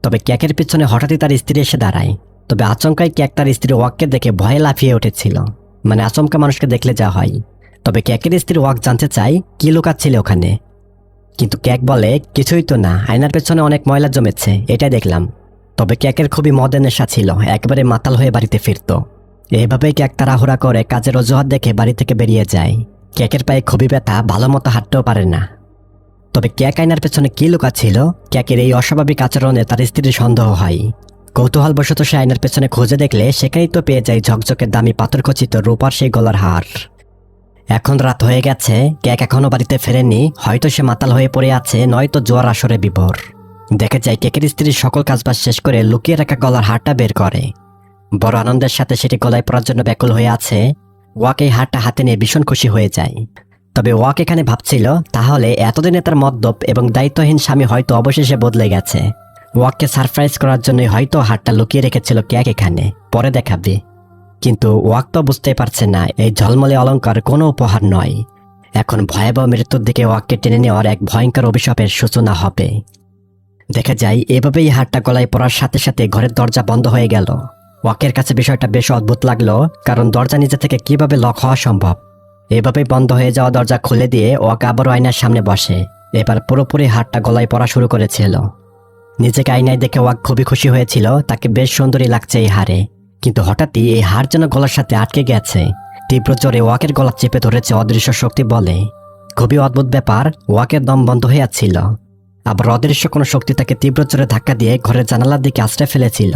তবে ক্যাকের পিছনে হঠাৎই তার স্ত্রী এসে দাঁড়ায়। তবে আচমকাই ক্যাক তার স্ত্রী ওয়াককে দেখে ভয়ে লাফিয়ে উঠেছিল। মানে আচমকা মানুষকে দেখলে যা হয়। তবে ক্যাকের স্ত্রী ওয়াক জানতে চায় কি লুকাচ্ছিল ওখানে। কিন্তু ক্যাক বলে কিছুই তো না, আয়নার পেছনে অনেক ময়লা জমেছে, এটাই দেখলাম। তবে ক্যাকের খুবই মদের নেশা ছিল, একেবারে মাতাল হয়ে বাড়িতে ফিরত। এভাবেই ক্যাক তাড়াহুড়া করে কাজের অজুহাত দেখে বাড়ি থেকে বেরিয়ে যায়। ক্যাকের পায়ে খুবই ব্যথা, ভালো মতো হাঁটতেও পারে না। তবে ক্যাক আয়নার পেছনে কি লুকাচ্ছিল, ক্যাকের এই অস্বাভাবিক আচরণে তার স্ত্রীর সন্দেহ হয়। কৌতূহলবশত সে আয়নার পেছনে খুঁজে দেখলে সেখানেই তো পেয়ে যায় ঝকঝকে দামি পাথর খচিত রূপার সেই গলার হার। এখন রাত হয়ে গেছে, ক্যাক এখনো বাড়িতে ফেরেনি। হয়তো সে মাতাল হয়ে পড়ে আছে, নয়তো জোয়ার আসরে বিভোর। দেখে যায় ক্যাকের স্ত্রী সকল কাজবাজ শেষ করে লুকিয়ে রাখা গলার হারটা বের করে। বড় আনন্দের সাথে সেটি গলায় পরার জন্য ব্যাকুল হয়ে আছে। ওয়াক এই হারটা হাতে নিয়ে ভীষণ খুশি হয়ে যায়। তবে ওয়াক এখানে ভাবছিল তাহলে এতদিনে তার মদ্যপ এবং দায়িত্বহীন স্বামী হয়তো অবশেষে বদলে গেছে। ওয়াককে সারপ্রাইজ করার জন্যই হয়তো হারটা লুকিয়ে রেখেছিল ক্যাক এখানে, পরে দেখাবে। কিন্তু ওয়াক তো বুঝতে পারছে না এই ঝলমলে অলংকার কোনো উপহার নয়। এখন ভয়াবহ মৃত্যুর দিকে ওয়াককে টেনে নেওয়ার এক ভয়ঙ্কর অভিশাপের সূচনা হবে। দেখা যায় এভাবেই হারটা গলায় পড়ার সাথে সাথে ঘরের দরজা বন্ধ হয়ে গেল। ওয়াকের কাছে বিষয়টা বেশ অদ্ভুত লাগলো, কারণ দরজা নিজে থেকে কিভাবে লক হওয়া সম্ভব। এভাবেই বন্ধ হয়ে যাওয়া দরজা খুলে দিয়ে ওয়াক আবারও আয়নার সামনে বসে। এবার পুরোপুরি হারটা গলায় পড়া শুরু করেছিল। নিজেকে আয়নায় দেখে ওয়াক খুবই খুশি হয়েছিল, তাকে বেশ সুন্দরী লাগছে এই হারে। কিন্তু হঠাৎই এই হার যেন গলার সাথে আটকে গেছে। তীব্র জোরে ওয়াকের গলা চেপে ধরেছে অদৃশ্য শক্তি বলে। খুবই অদ্ভুত ব্যাপার, ওয়াকের দম বন্ধ হয়ে যাচ্ছিল। আবার অদৃশ্য কোনো শক্তি তাকে তীব্র জোরে ধাক্কা দিয়ে ঘরের জানালার দিকে আশ্রয় ফেলেছিল।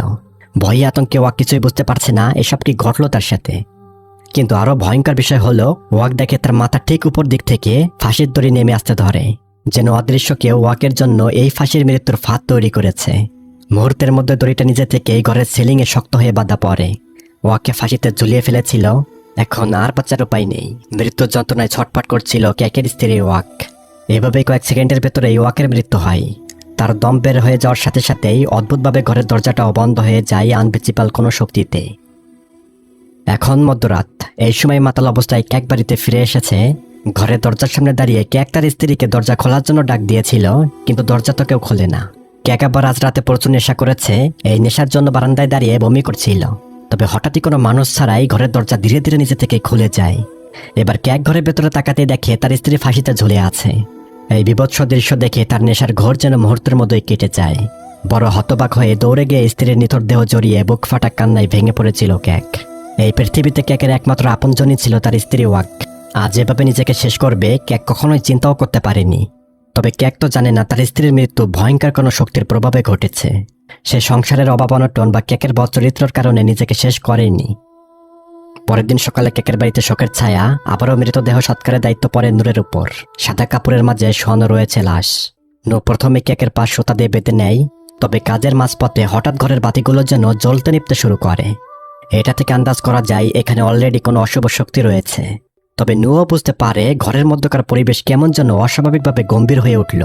ভয়ে আতঙ্কে ওয়াক কিছুই বুঝতে পারছে না এসব কি ঘটলো তার সাথে। কিন্তু আরো ভয়ঙ্কর বিষয় হলো, ওয়াক দেখে তার মাথা ঠিক উপর দিক থেকে ফাঁসির দড়ি নেমে আসতে ধরে, যেন অদৃশ্য কেউ ওয়াকের জন্য এই ফাঁসির মৃত্যুর ফাঁদ তৈরি করেছে। মুহূর্তের মধ্যে দড়িটা নিজে থেকে ঘরের সিলিংয়ে শক্ত হয়ে বাঁধা পড়ে। ওয়াককে ফাঁসিতে ঝুলিয়ে ফেলেছিল, এখন আর বাঁচার উপায় নেই। মৃত্যুর যন্ত্রণায় ছটফট করছিল ক্যাকের স্ত্রী ওয়াক। এভাবেই কয়েক সেকেন্ডের ভেতরেই ওয়াকের মৃত্যু হয়। তার দম বের হয়ে যাওয়ার সাথে সাথেই অদ্ভুতভাবে ঘরের দরজাটাও বন্ধ হয়ে যায় আনভিজিবল কোনো শক্তিতে। এখন মধ্যরাত, এই সময় মাতাল অবস্থায় ক্যাক বাড়িতে ফিরে এসেছে। ঘরের দরজার সামনে দাঁড়িয়ে ক্যাক তার স্ত্রীকে দরজা খোলার জন্য ডাক দিয়েছিল, কিন্তু দরজা তো কেউ খোলে না। ক্যাক আবার আজ রাতে প্রচুর নেশা করেছে, এই নেশার জন্য বারান্দায় দাঁড়িয়ে বমি করছিল। তবে হঠাৎই কোনো মানুষ ছাড়াই ঘরের দরজা ধীরে ধীরে নিজে থেকে খুলে যায়। এবার ক্যাক ঘরের ভেতরে তাকাতে দেখে তার স্ত্রী ফাঁসিতে ঝুলে আছে। এই বিভৎস দৃশ্য দেখে তার নেশার ঘোর যেন মুহূর্তের মধ্যেই কেটে যায়। বড় হতবাক হয়ে দৌড়ে গিয়ে স্ত্রীর নিথর দেহ জড়িয়ে বুক ফাটা কান্নায় ভেঙে পড়েছিল ক্যাক। এই পৃথিবীতে ক্যাকের একমাত্র আপনজনই ছিল তার স্ত্রী ওয়াক। আজ এভাবে নিজেকে শেষ করবে ক্যাক কখনোই চিন্তাও করতে পারেনি। তবে ক্যাক তো জানে না তার স্ত্রীর মৃত্যু ভয়ঙ্কর কোনো শক্তির প্রভাবে ঘটেছে। সে সংসারের অভাব অনটন বা ক্যাকের বদচরিত্রের কারণে নিজেকে শেষ করেনি। পরের দিন সকালে ক্যাকের বাড়িতে শোকের ছায়া। আবারও মৃতদেহ সৎকারের দায়িত্ব পড়ে নূরের উপর। সাদা কাপড়ের মাঝে শোয়ানো রয়েছে লাশ। নূর প্রথমে ক্যাকের পা সুতা দিয়ে বেঁধে নেয়, তবে কাজের মাঝপথে হঠাৎ ঘরের বাতিগুলো যেন জ্বলতে নিভতে শুরু করে। এটা থেকে আন্দাজ করা যায় এখানে অলরেডি কোনো অশুভ শক্তি রয়েছে। তবে নুও বুঝতে পারে ঘরের মধ্যকার পরিবেশ কেমন যেন অস্বাভাবিকভাবে গম্ভীর হয়ে উঠল।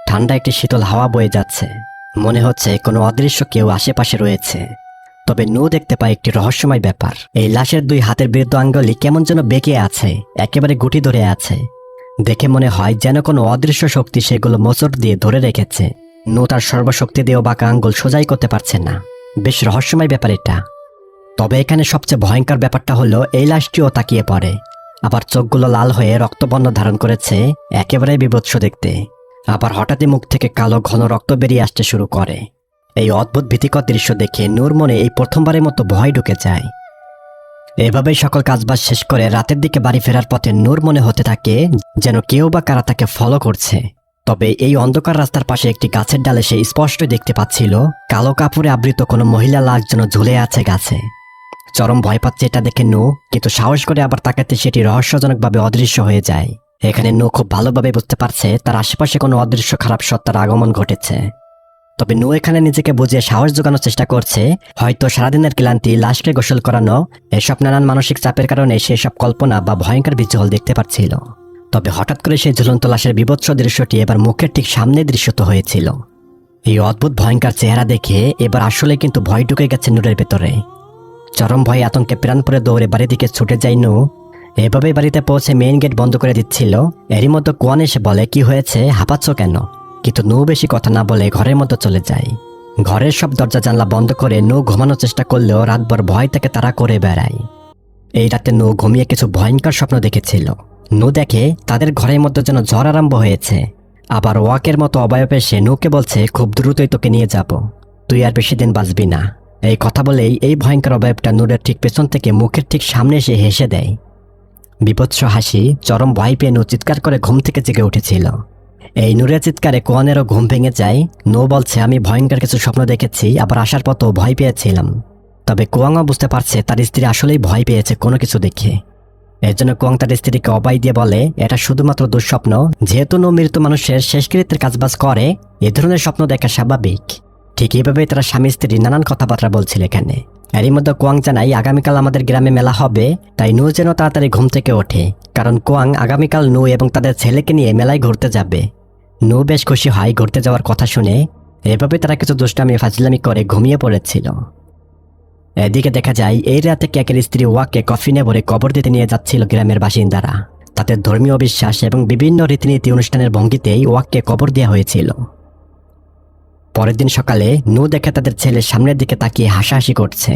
ঠান্ডা একটি শীতল হাওয়া বয়ে যাচ্ছে, মনে হচ্ছে কোনো অদৃশ্য কেউ আশেপাশে রয়েছে। তবে নু দেখতে পায় একটি রহস্যময় ব্যাপার। এই লাশের দুই হাতের বৃদ্ধ আঙ্গুলি কেমন যেন বেঁকে আছে, একেবারে গুটি ধরে আছে। দেখে মনে হয় যেন কোনো অদৃশ্য শক্তি সেগুলো মোচড় দিয়ে ধরে রেখেছে। নু তার সর্বশক্তি দিয়েও বাঁকা আঙ্গুল সোজাই করতে পারছে না। বেশ রহস্যময় ব্যাপার এটা। তবে এখানে সবচেয়ে ভয়ঙ্কর ব্যাপারটা হলো এই লাশটিও তাকিয়ে পড়ে, আবার চোখগুলো লাল হয়ে রক্তবর্ণ ধারণ করেছে, একেবারে বিভৎস দেখতে। আবার হঠাৎই মুখ থেকে কালো ঘন রক্ত বেরিয়ে আসতে শুরু করে। এই অদ্ভুত ভীতিকর দৃশ্য দেখে নূর মনে এই প্রথমবারের মতো ভয় ঢুকে যায়। এভাবেই সকল কাজবাজ শেষ করে রাতের দিকে বাড়ি ফেরার পথে নূর মনে হতে থাকে যেন কেউ বা কারা তাকে ফলো করছে। তবে এই অন্ধকার রাস্তার পাশে একটি গাছের ডালে সে স্পষ্ট দেখতে পাচ্ছিল কালো কাপড়ে আবৃত কোনো মহিলা লাশ যেন ঝুলে আছে গাছে। চরম ভয় পাচ্ছে এটা দেখে নূ, কিন্তু সাহস করে আবার তাকাতে সেটি রহস্যজনকভাবে অদৃশ্য হয়ে যায়। এখানে নূ খুব ভালোভাবে বুঝতে পারছে তার আশেপাশে কোনো অদৃশ্য খারাপ সত্তার আগমন ঘটেছে। তবে নূ এখানে নিজেকে বুঝিয়ে সাহস জোগানোর চেষ্টা করছে। হয়তো সারাদিনের ক্লান্তি, লাশকে গোসল করানো, এসব নানান মানসিক চাপের কারণে সেসব কল্পনা বা ভয়ঙ্কর বিজল দেখতে পাচ্ছিল। তবে হঠাৎ করে সেই ঝুলন্ত লাশের বীভৎস দৃশ্যটি এবার মুখের ঠিক সামনে দৃশ্যত হয়েছিল। এই অদ্ভুত ভয়ঙ্কর চেহারা দেখে এবার আসলে কিন্তু ভয় ঢুকে গেছে নূরের ভেতরে। চরম ভয়ে আতঙ্কে প্রাণ পরে দৌড়ে বাড়ির দিকে ছুটে যায় নূ। এভাবে বাড়িতে পৌঁছে মেইন গেট বন্ধ করে দিচ্ছিল, এরই মধ্যে কোয়ান এসে বলে, কি হয়েছে, হাঁপাচ্ছ কেন? কিন্তু নূ বেশি কথা না বলে ঘরের মধ্যে চলে যায়। ঘরের সব দরজা জানলা বন্ধ করে নূ ঘুমানোর চেষ্টা করলেও রাতভর ভয় তাকে তাড়া করে বেড়ায়। এই রাতে নূ ঘুমিয়ে কিছু ভয়ঙ্কর স্বপ্ন দেখেছিল। নূ দেখে তাদের ঘরের মধ্যে যেন ঝড় আরম্ভ হয়েছে। আবার ওয়াকের মতো অবয়ব এসে নূকে বলছে, খুব দ্রুতই তোকে নিয়ে যাব, তুই আর বেশি দিন বাঁচবি না। এই কথা বলেই এই ভয়ঙ্কর অবয়বটা নূরের ঠিক পেছন থেকে মুখের ঠিক সামনে এসে হেসে দেয়। বিভৎস হাসি। চরম ভয় পেয়ে নূ চিৎকার করে ঘুম থেকে জেগে উঠেছিল। এই নূরের চিৎকারে কোয়ানেরও ঘুম ভেঙে যায়। নূ বলছে, আমি ভয়ঙ্কর কিছু স্বপ্ন দেখেছি, আবার আসার পথও ভয় পেয়েছিলাম। তবে কোয়াংও বুঝতে পারছে তার স্ত্রী আসলেই ভয় পেয়েছে কোনো কিছু দেখে। এর জন্য কোয়াং তার স্ত্রীকে অবাই দিয়ে বলে, এটা শুধুমাত্র দুঃস্বপ্ন। যেহেতু নূ মৃত মানুষের শেষকৃত্যের কাজবাজ করে, এ ধরনের স্বপ্ন দেখা স্বাভাবিক। ঠিক এইভাবেই তারা স্বামী স্ত্রী নানান কথাবার্তা বলছিল এখানে। এরই মধ্যে কোয়াং জানাই, আগামীকাল আমাদের গ্রামে মেলা হবে, তাই নূ যেন তাড়াতাড়ি ঘুম থেকে ওঠে, কারণ কোয়াং আগামীকাল নূ এবং তাদের ছেলেকে নিয়ে মেলায় ঘুরতে যাবে। নূ বেশ খুশি হয় ঘুরতে যাওয়ার কথা শুনে। এভাবে তারা কিছু দুষ্টামি ফাজলামি করে ঘুমিয়ে পড়েছিল। এদিকে দেখা যায় এই রাতে ক্যাকের স্ত্রী ওয়াককে কফিনে ভরে কবর দিতে নিয়ে যাচ্ছিল গ্রামের বাসিন্দারা। তাদের ধর্মীয় বিশ্বাস এবং বিভিন্ন রীতিনীতি অনুষ্ঠানের ভঙ্গিতেই ওয়াককে কবর দেওয়া হয়েছিল। পরের দিন সকালে নূ দেখে তাদের ছেলের সামনের দিকে তাকিয়ে হাসাহাসি করছে।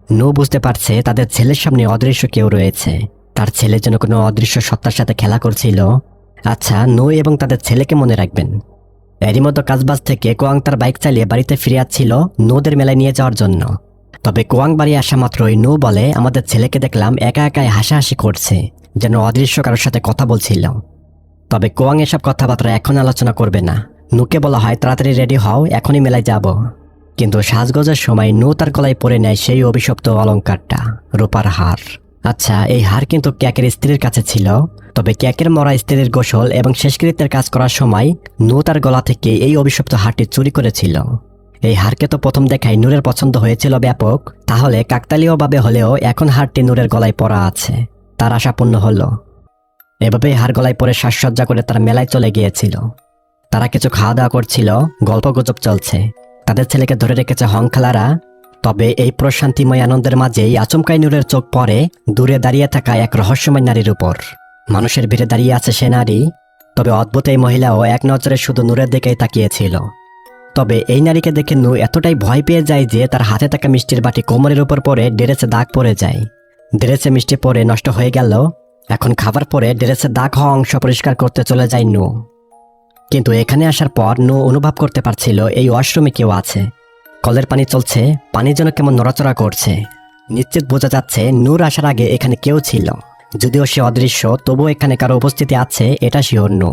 নূ বুঝতে পারছে তাদের ছেলের সামনে অদৃশ্য কেউ রয়েছে। তার ছেলে যেন কোনো অদৃশ্য সত্তার সাথে খেলা করছিল। আচ্ছা, নূ এবং তাদের ছেলেকে মনে রাখবেন। এরই মতো কাজবাজ থেকে কোয়াং তার বাইক চালিয়ে বাড়িতে ফিরে আসছিল নূদের মেলায় নিয়ে যাওয়ার জন্য। তবে কোয়াং বাড়ি আসা মাত্রই নূ বলে, আমাদের ছেলেকে দেখলাম একা একাই হাসাহাসি করছে, যেন অদৃশ্য কারোর সাথে কথা বলছিল। তবে কোয়াং এসব কথাবার্তা এখন আলোচনা করবে না। নূকে বলা হয়, তাড়াতাড়ি রেডি হও, এখনই মেলায় যাব। কিন্তু সাজগোজের সময় নূ তার গলায় পরে নেয় সেই অভিশপ্ত অলংকারটা, রূপার হার। আচ্ছা, এই হার কিন্তু ক্যাকের স্ত্রীর কাছে ছিল। তবে ক্যাকের মরা স্ত্রীর গোসল এবং শেষকৃত্যের কাজ করার সময় নূ তার গলা থেকে এই অভিশপ্ত হারটি চুরি করেছিল। এই হারকে তো প্রথম দেখায় নূরের পছন্দ হয়েছিল ব্যাপক, তাহলে কাকতালীয়ভাবে হলেও এখন হারটি নূরের গলায় পরা আছে, তার আশা পূর্ণ হলো। এভাবেই হার গলায় পরে সাজসজ্জা করে তারা মেলায় চলে গিয়েছিল। তারা কিছু খাওয়া দাওয়া করছিল, গল্পগুজব চলছে। তাদের ছেলেকে ধরে রেখেছে হংখালারা। তবে এই প্রশান্তিময় আনন্দের মাঝেই আচমকাই নূরের চোখ পড়ে দূরে দাঁড়িয়ে থাকা এক রহস্যময় নারীর উপর। মানুষের ভিড়ে দাঁড়িয়ে আছে সে নারী। তবে অদ্ভুত এই মহিলাও এক নজরে শুধু নূরের দিকেই তাকিয়েছিল। তবে এই নারীকে দেখে নূ এতটাই ভয় পেয়ে যায় যে তার হাতে থাকা মিষ্টির বাটি কোমরের উপর পড়ে ড্রেসে দাগ পড়ে যায়। ড্রেসে মিষ্টি পড়ে নষ্ট হয়ে গেল। এখন খাবার পরে ড্রেসে দাগ হওয়া অংশ পরিষ্কার করতে চলে যায় নূ। কিন্তু এখানে আসার পর নূ অনুভব করতে পারছিল এই ওয়াশরুমে কেউ আছে। কলের পানি চলছে, পানি যেন কেমন নড়াচড়া করছে। নিশ্চিত বোঝা যাচ্ছে নূর আসার আগে এখানে কেউ ছিল। যদিও সে অদৃশ্য, তবুও এখানে কারো উপস্থিতি আছে এটা শিওর নূ।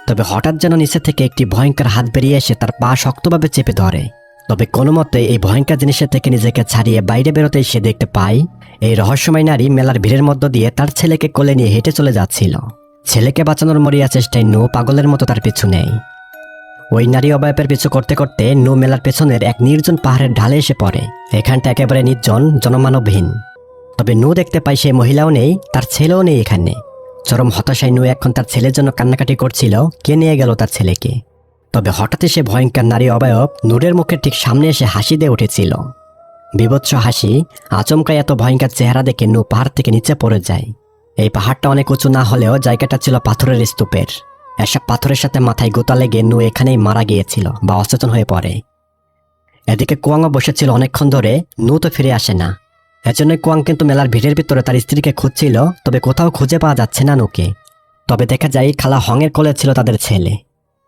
তবে হঠাৎ যেন নিচে থেকে একটি ভয়ঙ্কর হাত বেরিয়ে এসে তার পা শক্তভাবে চেপে ধরে। তবে কোনো মতে এই ভয়ঙ্কর জিনিসের থেকে নিজেকে ছাড়িয়ে বাইরে বেরোতেই সে দেখতে পায় এই রহস্যময় নারী মেলার ভিড়ের মধ্য দিয়ে তার ছেলেকে কোলে নিয়ে হেঁটে চলে যাচ্ছিল। ছেলেকে বাঁচানোর মরিয়া চেষ্টায় নূ পাগলের মতো তার পিছু নেয়। ওই নারী অবয়বের পিছু করতে করতে নূ মেলার পেছনের এক নির্জন পাহাড়ের ঢালে এসে পড়ে। এখানটা একেবারে নির্জন, জনমানবহীন। তবে নূ দেখতে পায় সেই মহিলাও নেই, তার ছেলেও নেই এখানে। চরম হতাশায় নূ এখন তার ছেলের জন্য কান্নাকাটি করছিল, কে নিয়ে গেল তার ছেলেকে। তবে হঠাৎই সে ভয়ঙ্কর নারী অবয়ব নূরের মুখের ঠিক সামনে এসে হাসি দিয়ে উঠেছিল। বিভৎস হাসি। আচমকায় এত ভয়ঙ্কর চেহারা দেখে নূ পাহাড় থেকে নিচে পড়ে যায়। এই পাহাড়টা অনেক উঁচু না হলেও জায়গাটা ছিল পাথরের স্তূপের। এসব পাথরের সাথে মাথায় গোতা লেগে নূ এখানেই মারা গিয়েছিল বা অচেতন হয়ে পড়ে। এদিকে কোয়াংও বসেছিল অনেকক্ষণ ধরে, নূ তো ফিরে আসে না। এজন্যই কোয়াং কিন্তু মেলার ভিড়ের ভিতরে তার স্ত্রীকে খুঁজছিল, তবে কোথাও খুঁজে পাওয়া যাচ্ছে না নূকে। তবে দেখা যায় খালা হংয়ের কোলে ছিল তাদের ছেলে।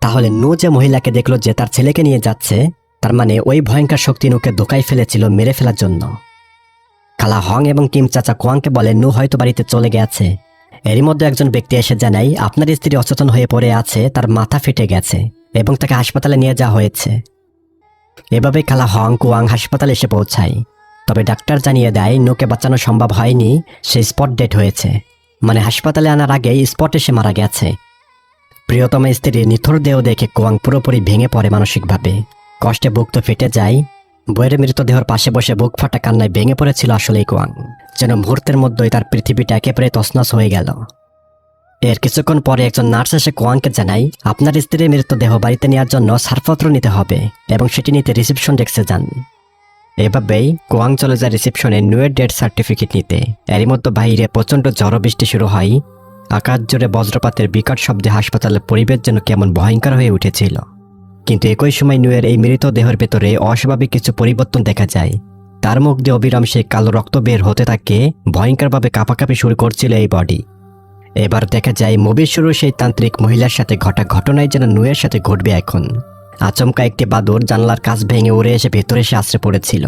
তাহলে নূ যে মহিলাকে দেখলো যে তার ছেলেকে নিয়ে যাচ্ছে, তার মানে ওই ভয়ঙ্কর শক্তি নূকে ধোকায় ফেলেছিল মেরে ফেলার জন্য। খালা হং এবং কিম চাচা কোয়াংকে বলে নূ হয়তো বাড়িতে চলে গেছে। এরই মধ্যে একজন ব্যক্তি এসে জানায় আপনার স্ত্রী অচেতন হয়ে পড়ে আছে, তার মাথা ফেটে গেছে এবং তাকে হাসপাতালে নিয়ে যাওয়া হয়েছে। এভাবে খালা হং কোয়াং হাসপাতালে এসে পৌঁছায়। তবে ডাক্তার জানিয়ে দেয় নূকে বাঁচানো সম্ভব হয়নি, সে স্পট ডেড হয়েছে, মানে হাসপাতালে আনার আগেই স্পটে সে মারা গেছে। প্রিয়তম স্ত্রীর নিথর দেহ দেখে কোয়াং পুরোপুরি ভেঙে পড়ে মানসিকভাবে। কষ্টে বুক তো ফেটে যায়। বইয়ের মৃতদেহর পাশে বসে বুক ফাটা কান্নায় ভেঙে পড়েছিল আসলেই কোয়াং। যেন মুহূর্তের মধ্যেই তার পৃথিবীটা একেবারে তছনছ হয়ে গেল। এর কিছুক্ষণ পরে একজন নার্স এসে কোয়াংকে জানায়, আপনার স্ত্রীর মৃতদেহ বাড়িতে নেওয়ার জন্য ছাড়পত্র নিতে হবে এবং সেটি নিতে রিসেপশন ডেস্কে যান। এভাবেই কোয়াং চলে যায় রিসেপশনে নুয়ের ডেথ সার্টিফিকেট নিতে। এরই মধ্যে বাইরে প্রচণ্ড ঝড় বৃষ্টি শুরু হয়। আকাশ জুড়ে বজ্রপাতের বিকট শব্দে হাসপাতালের পরিবেশ যেন কেমন ভয়ঙ্কর হয়ে উঠেছিল। কিন্তু একই সময় নুয়ের এই মৃতদেহের ভেতরে অস্বাভাবিক কিছু পরিবর্তন দেখা যায়। তার মুখ দিয়ে অবিরাম সেই কালো রক্ত বের হতে থাকে, ভয়ঙ্করভাবে কাঁপাকাঁপি শুরু করছিল এই বডি। এবার দেখা যায় মুভির শুরু সেই তান্ত্রিক মহিলার সাথে ঘটা ঘটনায় যেন নুয়ের সাথে ঘটবে এখন। আচমকা একটি বাদুর জানলার কাঁচ ভেঙে উড়ে এসে ভেতরে এসে আশ্রে পড়েছিল।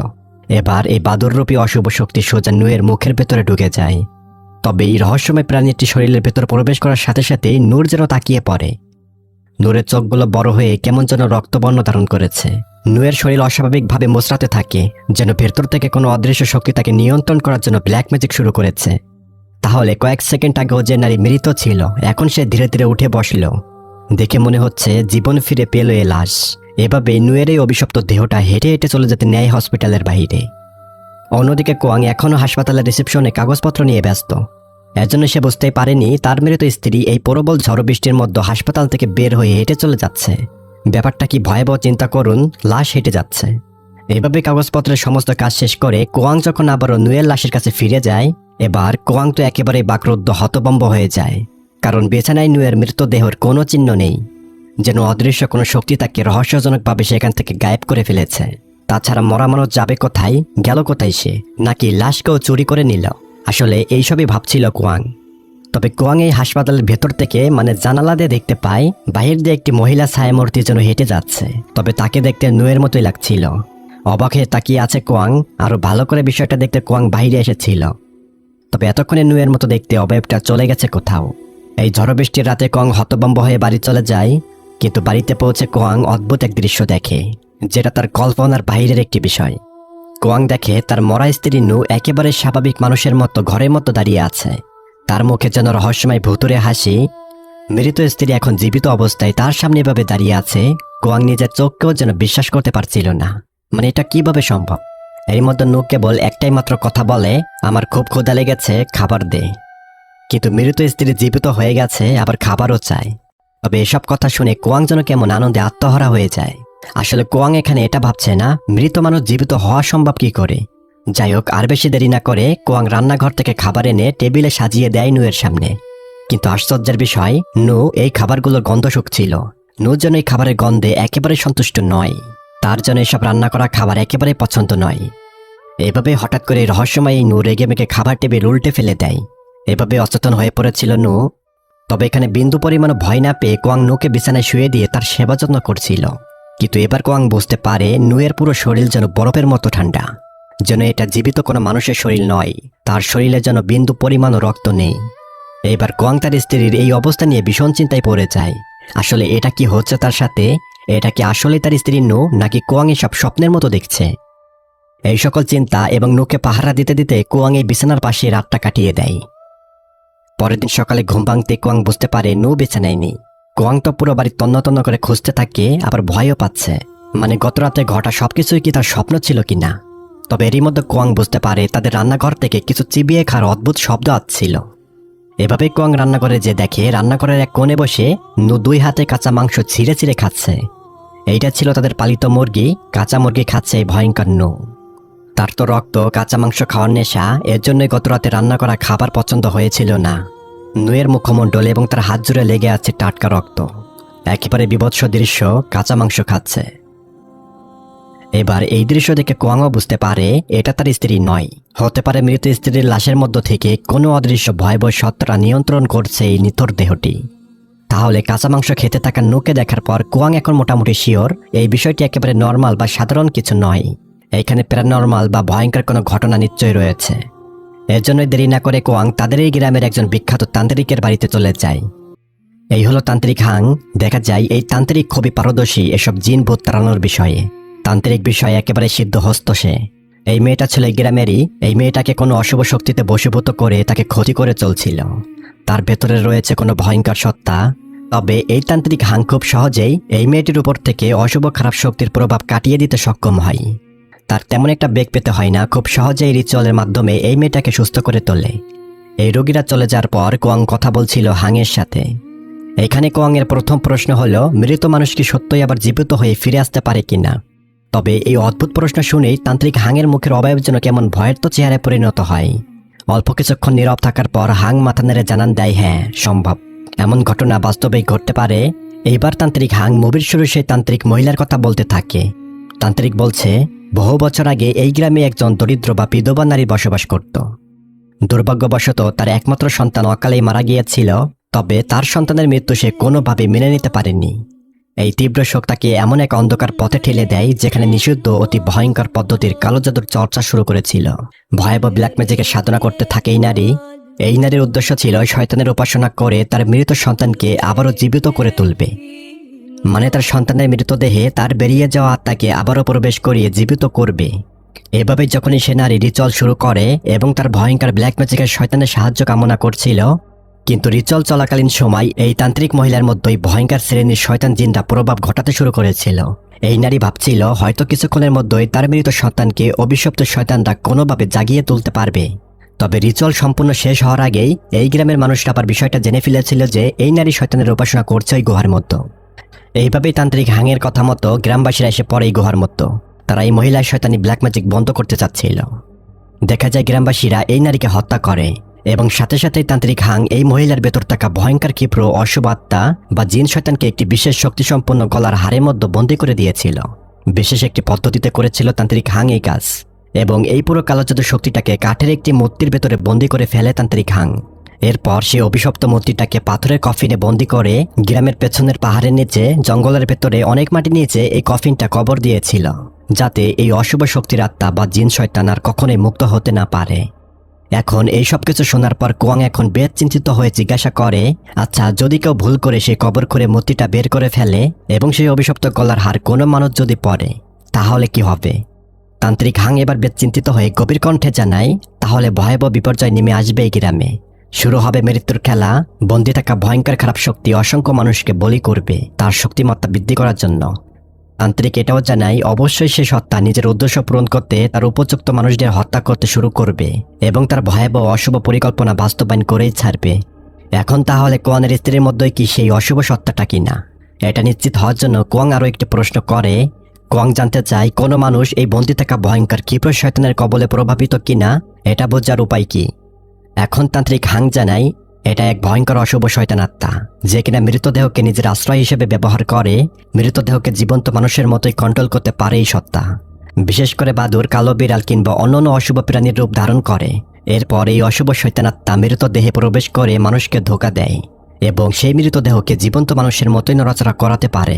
এবার এই বাদুররূপী অশুভ শক্তি সোজা নুয়ের মুখের ভেতরে ঢুকে যায়। তবে এই রহস্যময় প্রাণীটি শরীরের ভেতর প্রবেশ করার সাথে সাথে নূর যেন তাকিয়ে পড়ে। নূরের চোখগুলো বড় হয়ে কেমন যেন রক্তবর্ণ ধারণ করেছে। নূয়ের শরীর অস্বাভাবিকভাবে মোচড়াতে থাকে, যেন ভেতর থেকে কোনো অদৃশ্য শক্তি তাকে নিয়ন্ত্রণ করার জন্য ব্ল্যাক ম্যাজিক শুরু করেছে। তাহলে কয়েক সেকেন্ড আগেও যে নারী মৃত ছিল, এখন সে ধীরে ধীরে উঠে বসল। দেখে মনে হচ্ছে জীবন ফিরে পেল এ লাশ। এভাবে নুয়ের এই অভিশপ্ত দেহটা হেঁটে হেঁটে চলে যেতে নেয় হসপিটালের বাইরে। অন্যদিকে কোয়াং এখনও হাসপাতালের রিসেপশনে কাগজপত্র নিয়ে ব্যস্ত। এজন্য সে বুঝতেই পারেনি তার মৃত স্ত্রী এই প্রবল ঝড় বৃষ্টির মধ্যে হাসপাতাল থেকে বের হয়ে হেঁটে চলে যাচ্ছে। ব্যাপারটা কি ভয়াবহ চিন্তা করুন, লাশ হেঁটে যাচ্ছে। এভাবে কাগজপত্রের সমস্ত কাজ শেষ করে কোয়াং যখন আবারও নুয়ের লাশের কাছে ফিরে যায়, এবার কোয়াং তো একেবারে বাকরুদ্ধ হতভম্ব হয়ে যায়। কারণ বিছানায় নুয়ের মৃতদেহের কোনো চিহ্ন নেই, যেন অদৃশ্য কোনো শক্তি তাকে রহস্যজনকভাবে সেখান থেকে গায়েব করে ফেলেছে। তাছাড়া মরা মানুষ যাবে কোথায়, গেল কোথায় সে, নাকি লাশকেও চুরি করে নিল? আসলে এইসবই ভাবছিল কোয়াং। তবে কোয়াং এই হাসপাতালের ভেতর থেকে জানালা দিয়ে দেখতে পায় বাহির দিয়ে একটি মহিলা ছায়ামূর্তি যেন হেঁটে যাচ্ছে। তবে তাকে দেখতে নুয়ের মতোই লাগছিল। অবাক হয়ে তাকিয়ে আছে কোয়াং। আরো ভালো করে বিষয়টা দেখতে কোয়াং বাইরে এসেছিল। তবে এতক্ষণে নুয়ের মতো দেখতে অবয়বটা চলে গেছে কোথাও। এই ঝড় বৃষ্টির রাতে কোয়াং হতভম্ব হয়ে বাড়ি চলে যায়। কিন্তু বাড়িতে পৌঁছে কোয়াং অদ্ভুত এক দৃশ্য দেখে, যেটা তার কল্পনার বাইরের একটি বিষয়। কোয়াং দেখে তার মরা স্ত্রী নু একেবারে স্বাভাবিক মানুষের মতো ঘরের মতো দাঁড়িয়ে আছে। তার মুখে যেন রহস্যময় ভুতুরে হাসি। মৃত স্ত্রী এখন জীবিত অবস্থায় তার সামনে এভাবে দাঁড়িয়ে আছে। কোয়াং নিজের চোখকেও যেন বিশ্বাস করতে পারছিল না। এটা কিভাবে সম্ভব? এর মধ্যে নু কেবল একটাই মাত্র কথা বলে, আমার খুব ক্ষুধা লেগেছে, খাবার দে। কিন্তু মৃত স্ত্রী জীবিত হয়ে গেছে, আবার খাবারও চায়। তবে এসব কথা শুনে কোয়াং যেন কেমন আনন্দে আত্মহারা হয়ে যায়। আসলে কোয়াং এখানে এটা ভাবছে না মৃত মানুষ জীবিত হওয়া সম্ভব কি করে। যাই হোক, আর বেশি দেরি না করে কোয়াং রান্নাঘর থেকে খাবার এনে টেবিলে সাজিয়ে দেয় নুয়ের সামনে। কিন্তু আশ্চর্যের বিষয়, নু এই খাবারগুলোর গন্ধ শুকছিল। নু যেন এই খাবারের গন্ধে একেবারে সন্তুষ্ট নয়। তার জন্য এসব রান্না করা খাবার একেবারে পছন্দ নয়। এভাবে হঠাৎ করে রহস্যময় নু রেগে মেগে খাবার টেবিল উল্টে ফেলে দেয়। এভাবে অচেতন হয়ে পড়েছিল নু। তবে এখানে বিন্দু পরিমাণ ভয় না পেয়ে কোয়াং নুকে বিছানায় শুয়ে দিয়ে তার সেবা যত্ন করছিল। কিন্তু এবার কোয়াং বুঝতে পারে নুয়ের পুরো শরীর যেন বরফের মতো ঠান্ডা, যেন এটা জীবিত কোনো মানুষের শরীর নয়। তার শরীরে যেন বিন্দু পরিমাণও রক্ত নেই। এবার কোয়াং তার স্ত্রীর এই অবস্থা নিয়ে ভীষণ চিন্তায় পড়ে যায়। আসলে এটা কি হচ্ছে তার সাথে? এটা কি আসলে তার স্ত্রী নু, নাকি কোয়াং এসব স্বপ্নের মতো দেখছে? এই সকল চিন্তা এবং নুকে পাহারা দিতে দিতে কোয়াং এই বিছানার পাশে রাতটা কাটিয়ে দেয়। পরের দিন সকালে ঘুম ভাঙতে কোয়াং বুঝতে পারে নু বিছানায় নেই। কোয়াং তো পুরো বাড়ি তন্ন তন্ন করে খুঁজতে থাকে, আবার ভয়ও পাচ্ছে। গত রাতে ঘটা সবকিছুই কি তার স্বপ্ন ছিল কিনা। তবে এরই মধ্যে কোয়াং বুঝতে পারে তাদের রান্নাঘর থেকে কিছু চিবিয়ে খাওয়ার অদ্ভুত শব্দ আসছিল। এভাবে কোয়াং রান্নাঘরে যে দেখে রান্নাঘরের এক কোণে বসে নু 2 হাতে কাঁচা মাংস ছিঁড়ে ছিঁড়ে খাচ্ছে। এইটা ছিল তাদের পালিত মুরগি। কাঁচা মুরগি খাচ্ছে এই ভয়ঙ্কর নু। তার তো রক্ত কাঁচা মাংস খাওয়ার নেশা, এর জন্যই গত রাতে রান্না করা খাবার পছন্দ হয়েছিল না। নুয়ের মুখমণ্ডল এবং তার হাত জুড়ে লেগে আছে টাটকা রক্ত। একেবারে বিভৎস দৃশ্য, কাঁচা মাংস খাচ্ছে। এবার এই দৃশ্য দেখে কোয়াংও বুঝতে পারে এটা তার স্ত্রী নয়। হতে পারে মৃত স্ত্রীর লাশের মধ্য থেকে কোনো অদৃশ্য ভয়াবহ সত্তা নিয়ন্ত্রণ করছে এই নিথর দেহটি। তাহলে কাঁচা মাংস খেতে থাকা নুকে দেখার পর কোয়াং এখন মোটামুটি শিওর এই বিষয়টি একেবারে নর্মাল বা সাধারণ কিছু নয়। এইখানে প্যারানর্মাল বা ভয়ঙ্কর কোনো ঘটনা নিশ্চয়ই রয়েছে। এর জন্যই দেরি না করে কোয়াং তাদের এই গ্রামের একজন বিখ্যাত তান্ত্রিকের বাড়িতে চলে যায়। এই হলো তান্ত্রিক হাং। দেখা যায় এই তান্ত্রিক খুবই পারদর্শী এসব জিন ভূত তাড়ানোর বিষয়ে। তান্ত্রিক বিষয়ে একেবারে সিদ্ধহস্ত সে। এই মেয়েটা ছিল এই গ্রামেরই। এই মেয়েটাকে কোনো অশুভ শক্তিতে বশীভূত করে তাকে ক্ষতি করে চলছিল। তার ভেতরে রয়েছে কোনো ভয়ঙ্কর সত্তা। তবে এই তান্ত্রিক হাং খুব সহজেই এই মেয়েটির উপর থেকে অশুভ খারাপ শক্তির প্রভাব কাটিয়ে দিতে সক্ষম হয়। তার তেমন একটা বেগ পেতে হয় না, খুব সহজেই রিচুয়ালের মাধ্যমে এই মেয়েটাকে সুস্থ করে তোলে। এই রোগীরা চলে যাওয়ার পর কোয়াং কথা বলছিল হাংয়ের সাথে। এখানে কোয়াংয়ের প্রথম প্রশ্ন হলো, মৃত মানুষ কি সত্যই আবার জীবিত হয়ে ফিরে আসতে পারে কিনা। তবে এই অদ্ভুত প্রশ্ন শুনেই তান্ত্রিক হাংয়ের মুখের অবয়ব যেন কেমন ভয়ের তো চেহারায় পরিণত হয়। অল্প কিছুক্ষণ নীরব থাকার পর হাং মাথা নেড়ে জানান দেয়, হ্যাঁ সম্ভব, এমন ঘটনা বাস্তবেই ঘটতে পারে। এইবার তান্ত্রিক হাং মুভির শুরু সেই তান্ত্রিক মহিলার কথা বলতে থাকে। তান্ত্রিক বলছে, বহু বছর আগে এই গ্রামে একজন দরিদ্র বা বিধবা নারী বসবাস করত। দুর্ভাগ্যবশত তার একমাত্র সন্তান অকালেই মারা গিয়েছিল। তবে তার সন্তানের মৃত্যু সে কোনোভাবে মেনে নিতে পারেনি। এই তীব্র শোক তাকে এমন এক অন্ধকার পথে ঠেলে দেয় যেখানে নিষিদ্ধ অতি ভয়ঙ্কর পদ্ধতির কালো জাদুর চর্চা শুরু করেছিল। ভয়াবহ ব্ল্যাক ম্যাজিকের সাধনা করতে থাকে এই নারী। এই নারীর উদ্দেশ্য ছিল শয়তানের উপাসনা করে তার মৃত সন্তানকে আবারও জীবিত করে তুলবে। মানে তার সন্তানের মৃতদেহে তার বেরিয়ে যাওয়া আত্মাকে আবারও প্রবেশ করিয়ে জীবিত করবে। এভাবে যখনই সে নারী রিচুয়াল শুরু করে এবং তার ভয়ঙ্কর ব্ল্যাক ম্যাজিকের শয়তানের সাহায্য কামনা করছিল, কিন্তু রিচুয়াল চলাকালীন সময় এই তান্ত্রিক মহিলার মধ্যেই ভয়ঙ্কর শ্রেণীর শয়তান জিনরা প্রভাব ঘটাতে শুরু করেছিল। এই নারী ভাবছিল হয়তো কিছুক্ষণের মধ্যেই তার মৃত সন্তানকে অভিশপ্ত শয়তানরা কোনোভাবে জাগিয়ে তুলতে পারবে। তবে রিচুয়াল সম্পূর্ণ শেষ হওয়ার আগেই এই গ্রামের মানুষরা আবার বিষয়টা জেনে ফেলেছিল যে এই নারী শয়তানের উপাসনা করছে ওই গুহার মতো। এইভাবেই তান্ত্রিক হাংয়ের কথা মতো গ্রামবাসীরা এসে পড়ে এই গুহার মতো। তারা এই মহিলার শয়তানি ব্ল্যাক ম্যাজিক বন্ধ করতে চাচ্ছিল। দেখা যায় গ্রামবাসীরা এই নারীকে হত্যা করে এবং সাথে সাথেই তান্ত্রিক হাং এই মহিলার ভেতর থাকা ভয়ঙ্কর ক্ষিপ্র অশুভ আত্মা বা জিন শয়তানকে একটি বিশেষ শক্তিসম্পন্ন গলার হাড়ের মধ্যে বন্দী করে দিয়েছিল। বিশেষ একটি পদ্ধতিতে করেছিল তান্ত্রিক হাং এই কাজ, এবং এই পুরো কালো জাদু শক্তিটাকে কাঠের একটি মূর্তির ভেতরে বন্দী করে ফেলে তান্ত্রিক হাং। এরপর সে অভিশপ্ত মূর্তিটাকে পাথরের কফিনে বন্দী করে গ্রামের পেছনের পাহাড়ের নিচে জঙ্গলের ভেতরে অনেক মাটি নিচে এই কফিনটা কবর দিয়েছিল, যাতে এই অশুভ শক্তির আত্মা বা জিন শয়তান আর কখনোই মুক্ত হতে না পারে। এখন এই সব কিছু শোনার পর কোয়াং এখন বেশ চিন্তিত হয়ে জিজ্ঞাসা করে, আচ্ছা যদি কেউ ভুল করে সেই কবর করে মূর্তিটা বের করে ফেলে এবং সেই অভিশপ্ত গলার হার কোনো মানুষ যদি পড়ে তাহলে কি হবে? তান্ত্রিক হাং এবার বেশ চিন্তিত হয়ে গভীর কণ্ঠে জানায়, তাহলে ভয়াবহ বিপর্যয় নেমে আসবে এই গ্রামে। শুরু হবে মৃত্যুর খেলা। বন্দী থাকা ভয়ঙ্কর খারাপ শক্তি অসংখ্য মানুষকে বলি করবে তার শক্তিমত্তা বৃদ্ধি করার জন্য। তান্ত্রিক এটাও জানায়, অবশ্যই সে সত্তা নিজের উদ্দেশ্য পূরণ করতে তার উপযুক্ত মানুষদের হত্যা করতে শুরু করবে এবং তার ভয়াবহ অশুভ পরিকল্পনা বাস্তবায়ন করেই ছাড়বে। এখন তাহলে কোয়াংয়ের স্ত্রীর মধ্যে কি সেই অশুভ সত্তাটা কিনা? এটা নিশ্চিত হওয়ার জন্য কোয়াং আরও একটি প্রশ্ন করে। কোয়াং জানতে চায়, কোনো মানুষ এই বন্দী থাকা ভয়ঙ্কর ক্ষিপ্র শয়তানের কবলে প্রভাবিত কিনা, এটা বোঝার উপায় কি? এখন তান্ত্রিক হাং জানায়, এটা এক ভয়ঙ্কর অশুভ শয়তান আত্মা যে কিনা মৃতদেহকে নিজের আশ্রয় হিসেবে ব্যবহার করে। মৃতদেহকে জীবন্ত মানুষের মতোই কন্ট্রোল করতে পারে এই সত্তা। বিশেষ করে বাদুর, কালো বিড়াল কিংবা অন্যান্য অশুভ প্রাণীর রূপ ধারণ করে। এরপর এই অশুভ শয়তান আত্মা মৃতদেহে প্রবেশ করে মানুষকে ধোঁকা দেয় এবং সেই মৃতদেহকে জীবন্ত মানুষের মতোই নড়াচড়া করাতে পারে।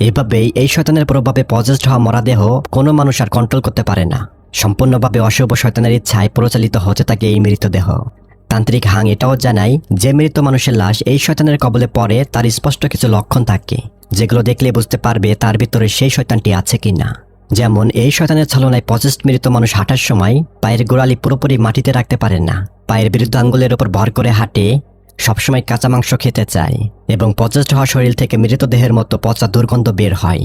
এভাবেই এই শয়তানের প্রভাবে পজেসড হওয়া মরাদেহ কোনো মানুষ আর কন্ট্রোল করতে পারে না। সম্পূর্ণভাবে অশুভ শয়তানের ইচ্ছায় পরিচালিত হতে থাকে এই মৃতদেহ। তান্ত্রিক হাং এটাও জানায়, যে মৃত মানুষের লাশ এই শয়তানের কবলে পড়ে তার স্পষ্ট কিছু লক্ষণ থাকে, যেগুলো দেখলে বুঝতে পারবে তার ভিতরে সেই শয়তানটি আছে কিনা। যেমন এই শয়তানের ছলনায় পজেসড মৃত মানুষ হাঁটার সময় পায়ের গোড়ালি পুরোপুরি মাটিতে রাখতে পারে না, পায়ের বিরুদ্ধ আঙ্গুলের ওপর ভর করে হাঁটে, সবসময় কাঁচা মাংস খেতে চায় এবং পজেসড হওয়া শরীর থেকে মৃতদেহের মতো পচা দুর্গন্ধ বের হয়।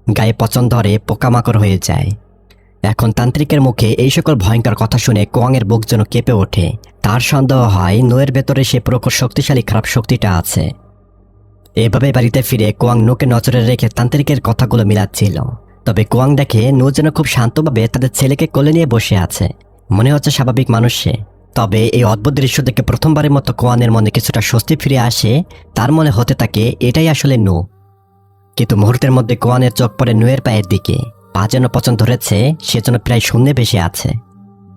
গায়ে পচন ধরে, পোকামাকড় হয়ে যায়। এখন তান্ত্রিকের মুখে এই সকল ভয়ঙ্কর কথা শুনে কোয়াংয়ের বুক যেন কেঁপে ওঠে। তার সন্দেহ হয় নুয়ের ভেতরে সে প্রখর শক্তিশালী খারাপ শক্তিটা আছে। এভাবে বাড়িতে ফিরে কোয়াং নুকে নজরে রেখে তান্ত্রিকের কথাগুলো মিলাচ্ছিল। তবে কোয়াং দেখে নু যেন খুব শান্তভাবে তাদের ছেলেকে কোলে নিয়ে বসে আছে, মনে হচ্ছে স্বাভাবিক মানুষ সে। তবে এই অদ্ভুত দৃশ্য দেখে প্রথমবারের মতো কোয়াংয়ের মনে কিছুটা স্বস্তি ফিরে আসে। তার মনে হতে থাকে এটাই আসলে নু। কিন্তু মুহূর্তের মধ্যে কোয়াংয়ের চোখ পড়ে নুয়ের পায়ের দিকে। পা যেন পচন ধরেছে, সেজন্য প্রায় শূন্যে ভেসে আছে।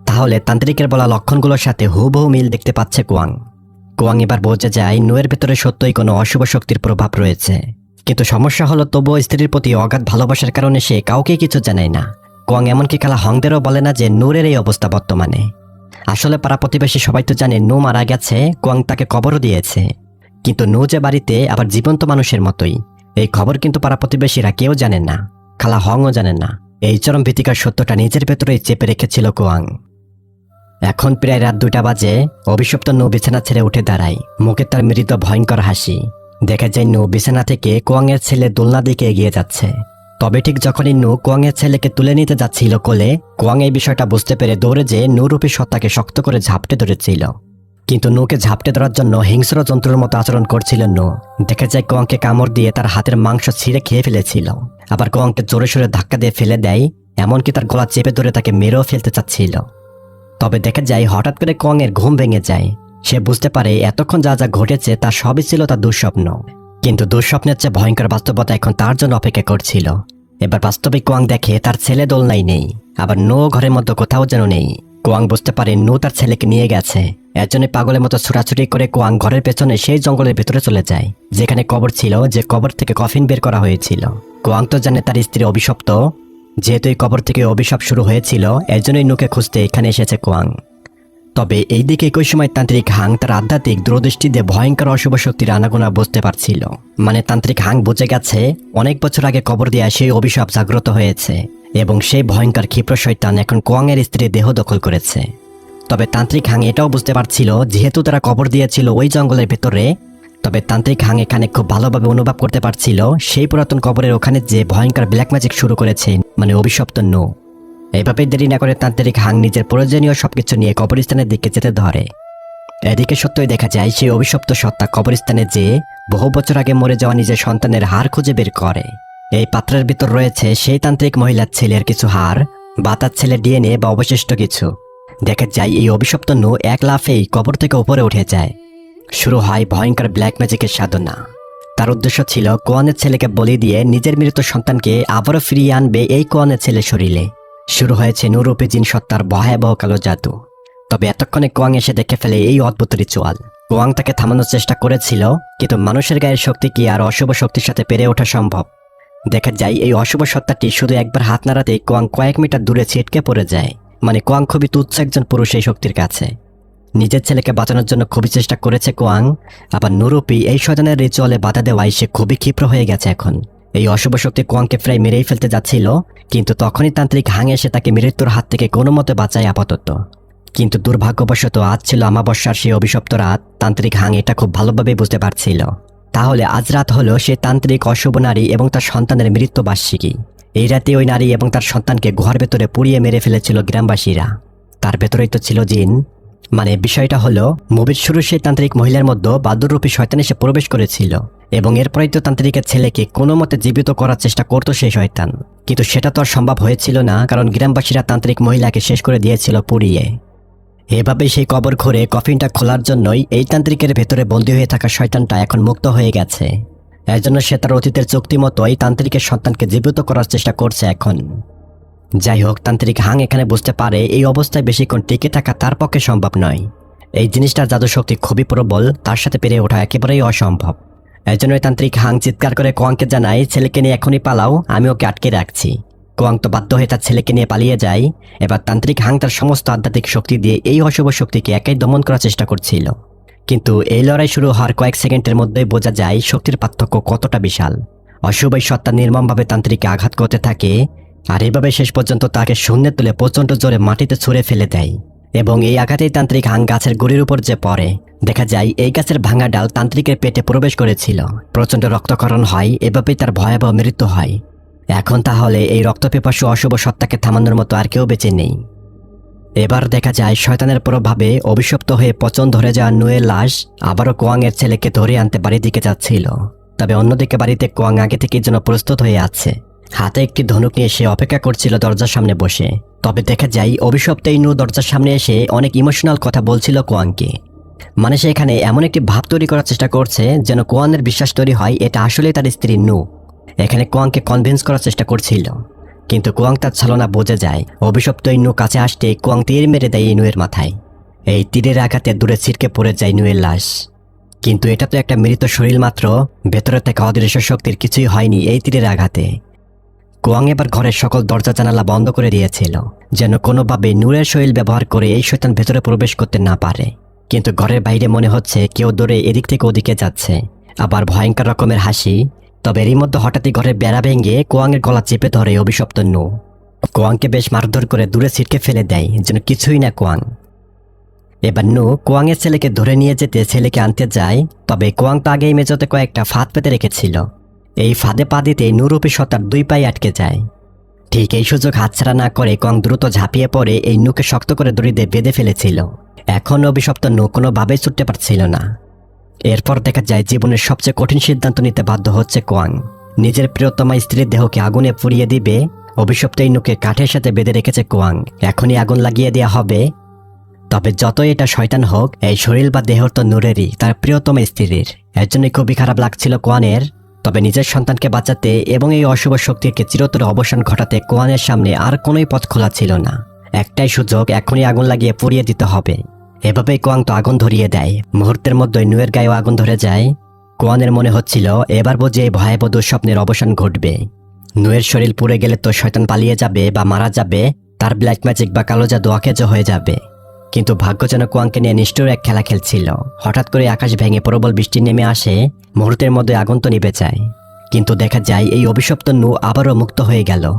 তাহলে তান্ত্রিকের বলা লক্ষণগুলোর সাথে হুবহু মিল দেখতে পাচ্ছে কোয়াং। কোয়াং এবার বোঝা যায় নুয়ের ভেতরে সত্যই কোনো অশুভ শক্তির প্রভাব রয়েছে। কিন্তু সমস্যা হলো তবুও স্ত্রীর প্রতি অগাধ ভালোবাসার কারণে সে কাউকে কিছু জানায় না। কোয়াং এমনকি খালা হংদেরও বলে না যে নূরের এই অবস্থা বর্তমানে। আসলে পাড়া প্রতিবেশী সবাই তো জানে নু মারা গেছে, কোয়াং তাকে কবরও দিয়েছে। কিন্তু নু যে বাড়িতে আবার জীবন্ত মানুষের মতোই, এই খবর কিন্তু পাড়া প্রতিবেশীরা কেউ জানে না, খালা হংও জানে না। এই চরম ভীতিকর সত্যটা নিজের ভেতরেই চেপে রেখেছিল কোয়াং। এখন প্রায় রাত 2টা বাজে। অভিশপ্ত নু বিছানা ছেড়ে উঠে দাঁড়ায়, মুখে তার মৃত ভয়ঙ্কর হাসি। দেখা যায় নু বিছানা থেকে কোয়াংয়ের ছেলে দোলনা দিকে এগিয়ে যাচ্ছে। তবে ঠিক যখনই নু কোয়াংয়ের ছেলেকে তুলে নিতে যাচ্ছিল কোলে, কোয়াং এই বিষয়টা বুঝতে পেরে দৌড়ে যেয়ে নূরূপী সত্তাকে শক্ত করে ঝাপটে ধরেছিল। কিন্তু নুকে ঝাপটে ধরার জন্য হিংস্র জন্তুর মতো আচরণ করছিল নু। দেখা যায় কোয়াংকে কামড় দিয়ে তার হাতের মাংস ছিঁড়ে খেয়ে ফেলেছিল। আবার কোয়াংকে জোরে সোরে ধাক্কা দিয়ে ফেলে দেয়, এমনকি তার গলা চেপে ধরে তাকে মেরেও ফেলতে চাচ্ছিল। তবে দেখা যায় হঠাৎ করে কোয়াংয়ের ঘুম ভেঙে যায়। সে বুঝতে পারে এতক্ষণ যা যা ঘটেছে তা সবই ছিল তার দুঃস্বপ্ন। কিন্তু দুঃস্বপ্নের চেয়ে ভয়ঙ্কর বাস্তবতা এখন তার জন্য অপেক্ষা করছিল। এবার বাস্তবিক কোয়াং দেখে তার ছেলে দোলনায় নেই, আবার নো ঘরের মধ্যে কোথাও যেন নেই। কোয়াং বুঝতে পারে নো তার ছেলেকে নিয়ে গেছে। এর জন্য পাগলের মতো ছুটাছুটি করে কোয়াং ঘরের পেছনে সেই জঙ্গলের ভেতরে চলে যায়, যেখানে কবর ছিল, যে কবর থেকে কফিন বের করা হয়েছিল। কোয়াং তো জানে তার স্ত্রী অভিশপ্ত, যেহেতু এই কবর থেকে অভিশাপ শুরু হয়েছিল, এর জন্যই নুকে খুঁজতে এখানে এসেছে কোয়াং। তবে এইদিকে একই সময় তান্ত্রিক হাং তার আধ্যাত্মিক দূরদৃষ্টি দিয়ে ভয়ঙ্কর অশুভ শক্তির আনাগোনা বুঝতে পারছিল। মানে তান্ত্রিক হাং বুঝে গেছে অনেক বছর আগে কবর দেওয়া সেই অভিশাপ জাগ্রত হয়েছে এবং সেই ভয়ঙ্কর ক্ষিপ্র শয়তান এখন কোয়াংয়ের স্ত্রীর দেহ দখল করেছে। তবে তান্ত্রিক হাং এটাও বুঝতে পারছিল যেহেতু তারা কবর দিয়েছিল ওই জঙ্গলের ভেতরে, তবে তান্ত্রিক হাং এখানে খুব ভালোভাবে অনুভব করতে পারছিল সেই পুরাতন কবরের ওখানে যে ভয়ঙ্কর ব্ল্যাক ম্যাজিক শুরু করেছে, মানে অভিশপ্ত নো। এইভাবে দেরি না করে তান্ত্রিক হাং নিজের প্রয়োজনীয় সবকিছু নিয়ে কবরস্থানের দিকে যেতে ধরে। এদিকে সত্যই দেখা যায় সেই অভিশপ্ত সত্তা কবরস্থানে যেয়ে বহু বছর আগে মরে যাওয়া নিজের সন্তানের হাড় খুঁজে বের করে। এই পাত্রের ভিতর রয়েছে সেই তান্ত্রিক মহিলার ছেলের কিছু হাড় বা তার ছেলের ডিএনএ বা অবশিষ্ট কিছু। দেখা যায় এই অভিশপ্ত নো এক লাফেই কবর থেকে উপরে উঠে যায়। শুরু হয় ভয়ঙ্কর ব্ল্যাক ম্যাজিকের সাধনা। তার উদ্দেশ্য ছিল কোয়ানের ছেলেকে বলি দিয়ে নিজের মৃত সন্তানকে আবারও ফিরিয়ে আনবে এই কোয়ানের ছেলে শরীরে। শুরু হয়েছে নুরূপী জিন সত্তার ভয়াবহ কালো জাদু। তবে এতক্ষণে কোয়াং এসে দেখে ফেলে এই অদ্ভুত রিচুয়াল। কোয়াং তাকে থামানোর চেষ্টা করেছিল, কিন্তু মানুষের গায়ের শক্তি কি আর অশুভ শক্তির সাথে পেরে ওঠা সম্ভব? দেখা যায় এই অশুভ সত্তাটি শুধু একবার হাত নাড়াতেই কোয়াং কয়েক মিটার দূরে ছিটকে পড়ে যায়। মানে কোয়াং খুবই তুচ্ছ একজন পুরুষ এই শক্তির কাছে। নিজের ছেলেকে বাঁচানোর জন্য খুবই চেষ্টা করেছে কোয়াং, আবার নুরূপী এই শয়তানের রিচুয়ালে বাধা দেওয়ায় সে খুবই ক্ষিপ্র হয়ে গেছে এখন। এই অশুভ শক্তি কোয়াংকে প্রায় মেরেই ফেলতে যাচ্ছিল, কিন্তু তখনই তান্ত্রিক হাং এসে তাকে মৃত্যুর হাত থেকে কোনো মতে বাঁচায় আপাতত। কিন্তু দুর্ভাগ্যবশত আজ ছিল আমাবস্যার সেই অভিশপ্ত রাত। তান্ত্রিক হাং এটা খুব ভালোভাবে বুঝতে পারছিল। তাহলে আজ রাত হলো সে তান্ত্রিক অশুভ নারী এবং তার সন্তানের মৃত্যুবার্ষিকী। এই রাতে ওই নারী এবং তার সন্তানকে গুহার ভেতরে পুড়িয়ে মেরে ফেলেছিল গ্রামবাসীরা। তার ভেতরেই তো ছিল জিন। মানে বিষয়টা হলো মুভির শুরু সেই তান্ত্রিক মহিলার মধ্যে বাদুররূপী শয়তান এসে প্রবেশ করেছিল এবং এরপরেই তো তান্ত্রিকের ছেলেকে কোনো মতে জীবিত করার চেষ্টা করতো সেই শয়তান। কিন্তু সেটা তো আর সম্ভব হয়েছিল না, কারণ গ্রামবাসীরা তান্ত্রিক মহিলাকে শেষ করে দিয়েছিল পুড়িয়ে। এভাবে সেই কবর ঘুরে কফিনটা খোলার জন্যই এই তান্ত্রিকের ভেতরে বন্দী হয়ে থাকা শয়তানটা এখন মুক্ত হয়ে গেছে। এর জন্য সে তার অতীতের চুক্তি মতোই তান্ত্রিকের সন্তানকে জীবিত করার চেষ্টা করছে এখন। যাই হোক, তান্ত্রিক হাং এখানে বুঝতে পারে এই অবস্থায় বেশিক্ষণ টিকে থাকা তার পক্ষে সম্ভব নয়। এই জিনিসটার জাদু শক্তি খুবই প্রবল, তার সাথে পেরে ওঠা একেবারেই অসম্ভব। এর জন্যই তান্ত্রিক হাং চিৎকার করে কোয়াংকে জানায়, ছেলেকে নিয়ে এখনই পালাও, আমি ওকে আটকে রাখছি। কোয়াং তো বাধ্য হয়ে তার ছেলেকে নিয়ে পালিয়ে যায়। এবার তান্ত্রিক হাং তার সমস্ত আধ্যাত্মিক শক্তি দিয়ে এই অশুভ শক্তিকে একাই দমন করার চেষ্টা করছিল। কিন্তু এই লড়াই শুরু হওয়ার কয়েক সেকেন্ডের মধ্যেই বোঝা যায় শক্তির পার্থক্য কতটা বিশাল। অশুভ এই সত্তা নির্মমভাবে তান্ত্রিককে আঘাত করতে থাকে, আর এভাবে শেষ পর্যন্ত তাকে শূন্যে তুলে প্রচণ্ড জোরে মাটিতে ছুঁড়ে ফেলে দেয়। এবং এই আঘাতেই তান্ত্রিক হাং গাছের গুড়ির উপর যে পড়ে। দেখা যায় এই গাছের ভাঙা ডাল তান্ত্রিকের পেটে প্রবেশ করেছিল। প্রচণ্ড রক্তক্ষরণ হয়, এভাবেই তার ভয়াবহ মৃত্যু হয়। এখন তাহলে এই রক্তপিপাসু অশুভ সত্তাকে থামানোর মতো আর কেউ বেঁচে নেই। এবার দেখা যায় শয়তানের প্রভাবে অভিশপ্ত হয়ে পচন ধরে যাওয়া নুয়ের লাশ আবারও কোয়াংয়ের ছেলেকে ধরে আনতে বাড়ির দিকে যাচ্ছিল। তবে অন্যদিকে বাড়িতে কোয়াং আগে থেকেই যেন প্রস্তুত হয়ে আছে। হাতে একটি ধনুক নিয়ে সে অপেক্ষা করছিল দরজার সামনে বসে। তবে দেখা যায় অভিশপ্ত এই নু দরজার সামনে এসে অনেক ইমোশনাল কথা বলছিল কোয়াংকে। মানে সে এখানে এমন একটি ভাব তৈরি করার চেষ্টা করছে যেন কোয়াংয়ের বিশ্বাস তৈরি হয় এটা আসলে তার স্ত্রী নু। এখানে কোয়াংকে কনভিন্স করার চেষ্টা করছিল, কিন্তু কোয়াং তার ছলনা বুঝে যায়। অভিশপ্ত এই নু কাছে আসতে কোয়াং তীর মেরে দেয় এই নুয়ের মাথায়। এই তীরের আঘাতে দূরে ছিটকে পড়ে যায় নুয়ের লাশ। কিন্তু এটা তো একটা মৃত শরীর মাত্র, ভেতরে থাকা অদৃশ্য শক্তির কিছুই হয়নি এই তীরের আঘাতে। কোয়াং এবার ঘরের সকল দরজা জানালা বন্ধ করে দিয়েছিল, যেন কোনোভাবে নূরের শরীর ব্যবহার করে এই শয়তান ভেতরে প্রবেশ করতে না পারে। কিন্তু ঘরের বাইরে মনে হচ্ছে কেউ দৌড়ে এদিক থেকে ওদিকে যাচ্ছে, আবার ভয়ঙ্কর রকমের হাসি। তবে এরই মধ্যে হঠাৎই ঘরের বেড়া ভেঙে কোয়াংয়ের গলা চেপে ধরে অভিশপ্ত নু। কোয়াংকে বেশ মারধর করে দূরে ছিটকে ফেলে দেয়, যেন কিছুই না কোয়াং। এবার নু কোয়াংয়ের ছেলেকে ধরে নিয়ে যেতে ছেলেকে আনতে যায়। তবে কোয়াং তো আগেই মেঝেতে কয়েকটা ফাঁদ পেতে রেখেছিল। এই ফাঁদে পা দিতে নুরূপী সত্তার দুই পায়ে আটকে যায়। ঠিক এই সুযোগ হাতছাড়া না করে কোয়াং দ্রুত ঝাঁপিয়ে পড়ে এই নুকে শক্ত করে দড়িতে বেঁধে ফেলেছিল। এখন অভিশপ্ত নু কোনোভাবেই ছুটতে পারছিল না। এরপর দেখা যায় জীবনের সবচেয়ে কঠিন সিদ্ধান্ত নিতে বাধ্য হচ্ছে কোয়াং। নিজের প্রিয়তমা স্ত্রীর দেহকে আগুনে পুড়িয়ে দিবে। অভিশপ্ত এই নুকে কাঠের সাথে বেঁধে রেখেছে কোয়াং, এখনই আগুন লাগিয়ে দেওয়া হবে। তবে যতই এটা শয়তান হোক, এই শরীর বা দেহ তো নূরেরই, তার প্রিয়তম স্ত্রীর। এর জন্যই খুবই খারাপ লাগছিল কোয়ানের। তবে নিজের সন্তানকে বাঁচাতে এবং এই অশুভ শক্তিকে চিরতরে অবসান ঘটাতে কোয়ানের সামনে আর কোনোই পথ খোলা ছিল না। একটাই সুযোগ, এখনই আগুন লাগিয়ে পুড়িয়ে দিতে হবে। এভাবেই কোয়াং তো আগুন ধরিয়ে দেয়। মুহূর্তের মধ্যেই নুয়ের গায়েও আগুন ধরে যায়। কোয়ানের মনে হচ্ছিল এবার বুঝি এই ভয়াবহ দুঃস্বপ্নের অবসান ঘটবে। নুয়ের শরীর পুড়ে গেলে তো শয়তান পালিয়ে যাবে বা মারা যাবে, তার ব্ল্যাক ম্যাজিক বা কালো জাদু অকেজ হয়ে যাবে। কিন্তু ভাগ্য যেন কোয়াংকে নিয়ে নিষ্ঠুর এক খেলা খেলছিল। হঠাৎ করে আকাশ ভেঙে প্রবল বৃষ্টি নেমে আসে। মুহূর্তের মধ্যে আগুন তো নিভে যায়। কিন্তু দেখা যায় এই অভিশপ্ত নু আবারও মুক্ত হয়ে গেল।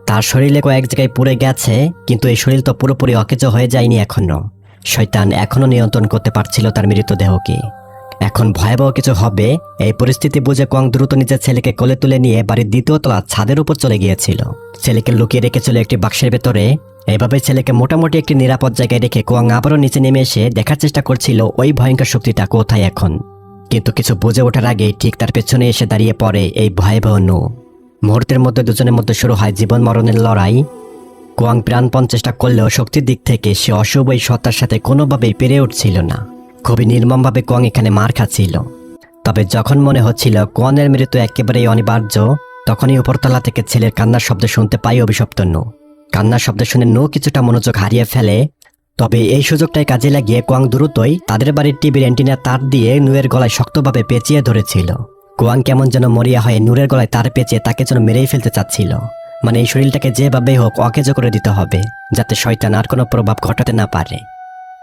তার শরীরে কয়েক জায়গায় পুড়ে গেছে, কিন্তু এই শরীর তো পুরোপুরি অকেজ হয়ে যায়নি এখনো। শয়তান এখনো নিয়ন্ত্রণ করতে পারছিল তার মৃতদেহকে। এখন ভয়াবহ কিছু হবে এই পরিস্থিতি বুঝে কোয়াং দ্রুত নিজের ছেলেকে কোলে তুলে নিয়ে বাড়ির দ্বিতীয় তলা ছাদের উপর চলে গিয়েছিল। ছেলেকে লুকিয়ে রেখেছিল একটি বাক্সের ভেতরে। এভাবে ছেলেকে মোটামুটি একটি নিরাপদ জায়গায় রেখে কোয়াং আবারও নিচে নেমে এসে দেখার চেষ্টা করছিল ওই ভয়ঙ্কর শক্তিটা কোথায় এখন। কিন্তু কিছু বুঝে ওঠার আগে ঠিক তার পেছনে এসে দাঁড়িয়ে পড়ে এই ভয়াবহ নু। মুহূর্তের মধ্যে দুজনের মধ্যে শুরু হয় জীবন মরণের লড়াই। কোয়াং প্রাণপণ চেষ্টা করলেও শক্তির দিক থেকে সে অশুভ এই সত্তার সাথে কোনোভাবেই পেরে উঠছিল না। খুবই নির্মমভাবে কোয়াং এখানে মার খাচ্ছিল। তবে যখন মনে হচ্ছিল কোয়াংয়ের মৃত্যু একেবারেই অনিবার্য, তখনই উপরতলা থেকে ছেলের কান্নার শব্দ শুনতে পাই অভিশপ্ত নু। কান্নার শব্দ শুনে নু কিছুটা মনোযোগ হারিয়ে ফেলে। তবে এই সুযোগটাই কাজে লাগিয়ে কোয়াং দ্রুতই তাদের বাড়ির টিভির অ্যান্টিনার তার দিয়ে নুয়ের গলায় শক্তভাবে পেঁচিয়ে ধরেছিল। কোয়াং কেমন যেন মরিয়া হয়ে নূরের গলায় তার পেঁচিয়ে তাকে যেন মেরেই ফেলতে চাচ্ছিল। মানে এই শরীরটাকে যেভাবে হোক অকেজ করে দিতে হবে, যাতে শয়তান আর কোনো প্রভাব ঘটাতে না পারে।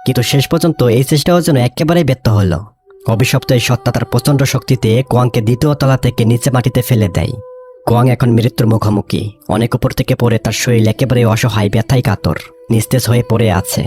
কিন্তু শেষ পর্যন্ত এই চেষ্টাও যেন একেবারেই ব্যর্থ হলো। অভিশপ্ত এই সত্তা তার প্রচণ্ড শক্তিতে কোয়াংকে দ্বিতীয় তলা থেকে নিচে মাটিতে ফেলে দেয়। কোয়াং এখন মৃত্যুর মুখোমুখি। অনেক উপর থেকে পড়ে তার শরীর একেবারে অসহায়, ব্যথায় কাতর, নিস্তেজ হয়ে পড়ে আছে।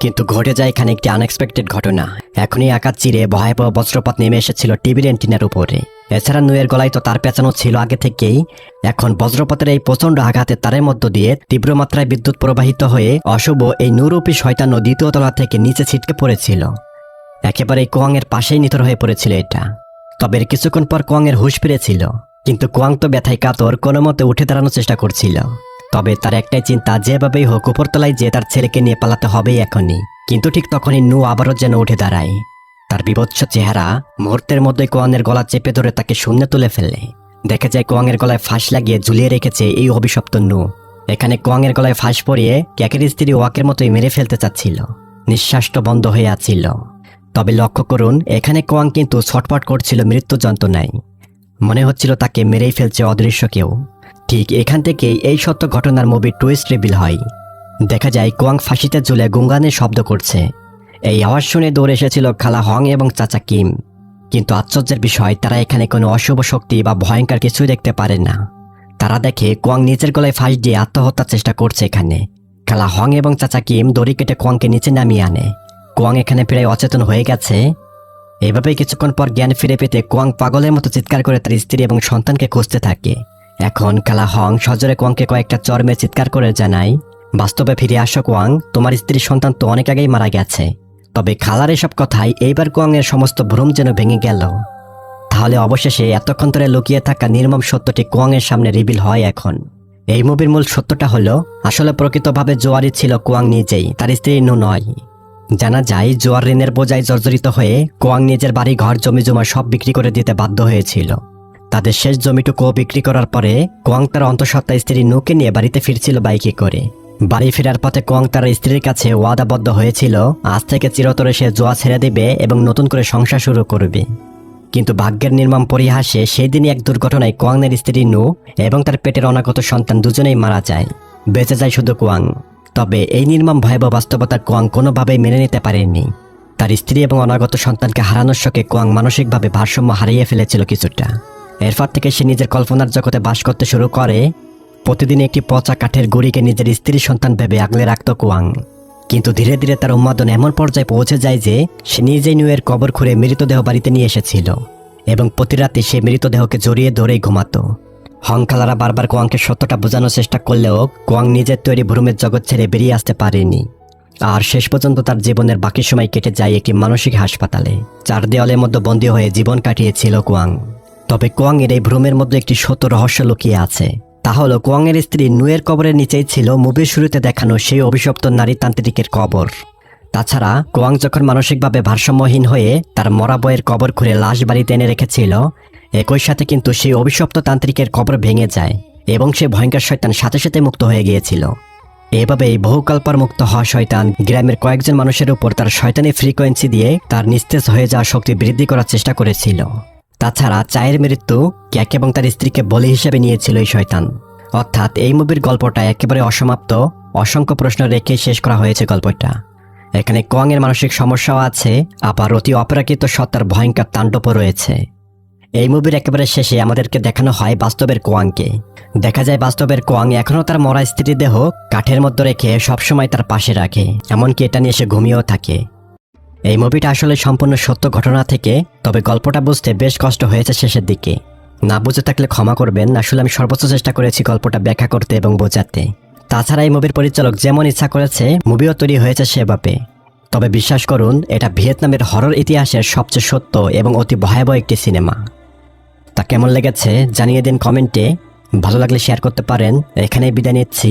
কিন্তু ঘটে যায় এখানে একটি আনএক্সপেক্টেড ঘটনা। এখনই আকাশ চিরে ভয়াবহ বজ্রপাত নেমে এসেছিল টিভির অ্যান্টিনার উপরে। এছাড়া নুয়ের গলায় তো তার পেঁচানো ছিল আগে থেকেই। এখন বজ্রপাতের এই প্রচণ্ড আঘাতে তারের মধ্য দিয়ে তীব্র মাত্রায় বিদ্যুৎ প্রবাহিত হয়ে অশুভ এই নূরূপী শয়তান দ্বিতীয় তলা থেকে নিচে ছিটকে পড়েছিল। একেবারে কোয়াংয়ের পাশেই নিথর হয়ে পড়েছিল এটা। তবে কিছুক্ষণ পর কোয়াংয়ের হুঁশ ফিরেছিল। কিন্তু কোয়াং তো ব্যথায় কাতর, কোনো মতে উঠে দাঁড়ানোর চেষ্টা করছিল। তবে তার একটাই চিন্তা, যেভাবেই হোক উপরতলায় যে তার ছেলেকে নিয়ে পালাতে হবেই এখনই। কিন্তু ঠিক তখনই নু আবারও যেন উঠে দাঁড়ায়। তার বিভৎস চেহারা মুহূর্তের মধ্যে কোয়াংয়ের গলা চেপে ধরে তাকে শূন্যে তুলে ফেলে। দেখা যায় কোয়াংয়ের গলায় ফাঁস লাগিয়ে ঝুলিয়ে রেখেছে এই অভিশপ্ত নু। এখানে কোয়াংয়ের গলায় ফাঁস পরিয়ে ক্যাকের স্ত্রী ওয়াকের মতোই মেরে ফেলতে চাচ্ছিল। নিঃশ্বাসটা বন্ধ হয়ে আছিল। তবে লক্ষ্য করুন, এখানে কোয়াং কিন্তু ছটফট করছিল মৃত্যু যন্ত্রণায়। মনে হচ্ছিল তাকে মেরেই ফেলছে অদৃশ্য কেউ। ঠিক এখান থেকেই এই সত্য ঘটনার মুভির টুইস্ট রিভিল হয়। দেখা যায় কোয়াং ফাঁসিতে ঝুলে গুনগানের শব্দ করছে। এই আওয়াজ শুনে দৌড়ে এসেছিল খালা হং এবং চাচা কিম। কিন্তু আশ্চর্যের বিষয়, তারা এখানে কোনো অশুভ শক্তি বা ভয়ঙ্কর কিছুই দেখতে পারে না। তারা দেখে কোয়াং নিজের গলায় ফাঁস দিয়ে আত্মহত্যার চেষ্টা করছে এখানে। খালা হং এবং চাচা কিম দড়ি কেটে কোয়াংকে নিচে নামিয়ে আনে। কোয়াং এখানে প্রায় অচেতন হয়ে গেছে। এভাবেই কিছুক্ষণ পর জ্ঞান ফিরে পেতে কোয়াং পাগলের মতো চিৎকার করে তার স্ত্রী এবং সন্তানকে খুঁজতে থাকে। এখন খালা হং সজোরে কোয়াংকে কয়েকটা চরমে চিৎকার করে জানায়, বাস্তবে ফিরে আসো কোয়াং, তোমার স্ত্রীর সন্তান তো অনেক আগেই মারা গেছে। তবে খালার এসব কথাই এইবার কোয়াংয়ের সমস্ত ভ্রম যেন ভেঙে গেল। তাহলে অবশেষে এতক্ষণ ধরে লুকিয়ে থাকা নির্মম সত্যটি কোয়াংয়ের সামনে রিভিল হয় এখন। এই মুভির মূল সত্যটা হলো, আসলে প্রকৃতভাবে জোয়ারি ছিল কোয়াং নিজেই, তার স্ত্রী নু নয়। জানা যায় জোয়ার ঋণের বোঝায় জর্জরিত হয়ে কোয়াং নিজের বাড়ি ঘর জমি জমা সব বিক্রি করে দিতে বাধ্য হয়েছিল। তাদের শেষ জমিটুকু বিক্রি করার পরে কোয়াং তার অন্তঃসত্ত্বা স্ত্রী নুকে নিয়ে বাড়িতে ফিরছিল বাইকে করে। বাড়ি ফেরার পথে কোয়াং তার স্ত্রীর কাছে ওয়াদাবদ্ধ হয়েছিল আজ থেকে চিরতরে সে জোয়া ছেড়ে দেবে এবং নতুন করে সংসার শুরু করবে। কিন্তু ভাগ্যের নির্মম পরিহাসে সেই দিনই এক দুর্ঘটনায় কোয়াংয়ের স্ত্রী নু এবং তার পেটের অনাগত সন্তান দুজনেই মারা যায়। বেঁচে যায় শুধু কোয়াং। তবে এই নির্মম ভয়াবহ বাস্তবতা কোয়াং কোনোভাবেই মেনে নিতে পারেনি। তার স্ত্রী এবং অনাগত সন্তানকে হারানোর শোকে কোয়াং মানসিকভাবে ভারসাম্য হারিয়ে ফেলেছিল কিছুটা। এরপর থেকে সে নিজের কল্পনার জগতে বাস করতে শুরু করে। প্রতিদিন একটি পচা কাঠের গুঁড়িকে নিজের স্ত্রী সন্তান ভেবে আগলে রাখত কোয়াং। কিন্তু ধীরে ধীরে তার উন্মাদন এমন পর্যায়ে পৌঁছে যায় যে সে নিজেই নুয়ের কবর খুঁড়ে মৃতদেহ বাড়িতে নিয়ে এসেছিল এবং প্রতি রাতে সে মৃতদেহকে জড়িয়ে ধরেই ঘুমাতো। হংকালারা বারবার কোয়াংকে সত্যটা বোঝানোর চেষ্টা করলেও কোয়াং নিজের তৈরি ভ্রমের জগৎ ছেড়ে বেরিয়ে আসতে পারেনি। আর শেষ পর্যন্ত তার জীবনের বাকি সময় কেটে যায় একটি মানসিক হাসপাতালে। 4 দেওয়ালের মধ্যে বন্দী হয়ে জীবন কাটিয়েছিল কোয়াং। তবে কোয়াংয়ের এই ভ্রমের মধ্যে একটি সত্য রহস্য লুকিয়ে আছে। তা হলো কোয়াংয়ের স্ত্রী নুয়ের কবরের নিচেই ছিল মুভির শুরুতে দেখানো সেই অভিশপ্ত নারী তান্ত্রিকের কবর। তাছাড়া কোয়াং যখন মানসিকভাবে ভারসাম্যহীন হয়ে তার মরা বইয়ের কবর খুঁড়ে লাশ বাড়িতে এনে রেখেছিল, একই সাথে কিন্তু সেই অভিশপ্ত তান্ত্রিকের কবর ভেঙে যায় এবং সে ভয়ঙ্কর শয়তান সাথে সাথে মুক্ত হয়ে গিয়েছিল। এভাবেই বহুকাল পর মুক্ত হওয়া শয়তান গ্রামের কয়েকজন মানুষের উপর তার শয়তানি ফ্রিকোয়েন্সি দিয়ে তার নিস্তেজ হয়ে যাওয়া শক্তি বৃদ্ধি করার চেষ্টা করেছিল। তাছাড়া চায়ের মৃত্যু ক্যাক এবং তার স্ত্রীকে বলি হিসেবে নিয়েছিল এই শয়তান। অর্থাৎ এই মুভির গল্পটা একেবারে অসমাপ্ত, অসংখ্য প্রশ্ন রেখে শেষ করা হয়েছে গল্পটা। এখানে কোয়াংয়ের মানসিক সমস্যাও আছে, আবার অতি অপরাকৃত সত্তার ভয়ঙ্কর তাণ্ডবও রয়েছে। এই মুভির একেবারে শেষে আমাদেরকে দেখানো হয় বাস্তবের কোয়াংকে। দেখা যায় বাস্তবের কোয়াং এখনও তার মরা স্ত্রী দেহ কাঠের মধ্যে রেখে সবসময় তার পাশে রাখে, এমনকি এটা নিয়ে সে ঘুমিয়েও থাকে। এই মুভিটা আসলে সম্পূর্ণ সত্য ঘটনা থেকে, তবে গল্পটা বুঝতে বেশ কষ্ট হয়েছে শেষের দিকে। না বুঝে থাকলে ক্ষমা করবেন, আসলে আমি সর্বোচ্চ চেষ্টা করেছি গল্পটা ব্যাখ্যা করতে এবং বোঝাতে। তাছাড়া এই মুভির পরিচালক যেমন ইচ্ছা করেছে মুভিও তৈরি হয়েছে সেভাবে। তবে বিশ্বাস করুন, এটা ভিয়েতনামের হরর ইতিহাসের সবচেয়ে সত্য এবং অতি ভয়াবহ একটি সিনেমা। তা কেমন লেগেছে জানিয়ে দিন কমেন্টে। ভালো লাগলে শেয়ার করতে পারেন। এখানেই বিদায় নিচ্ছি।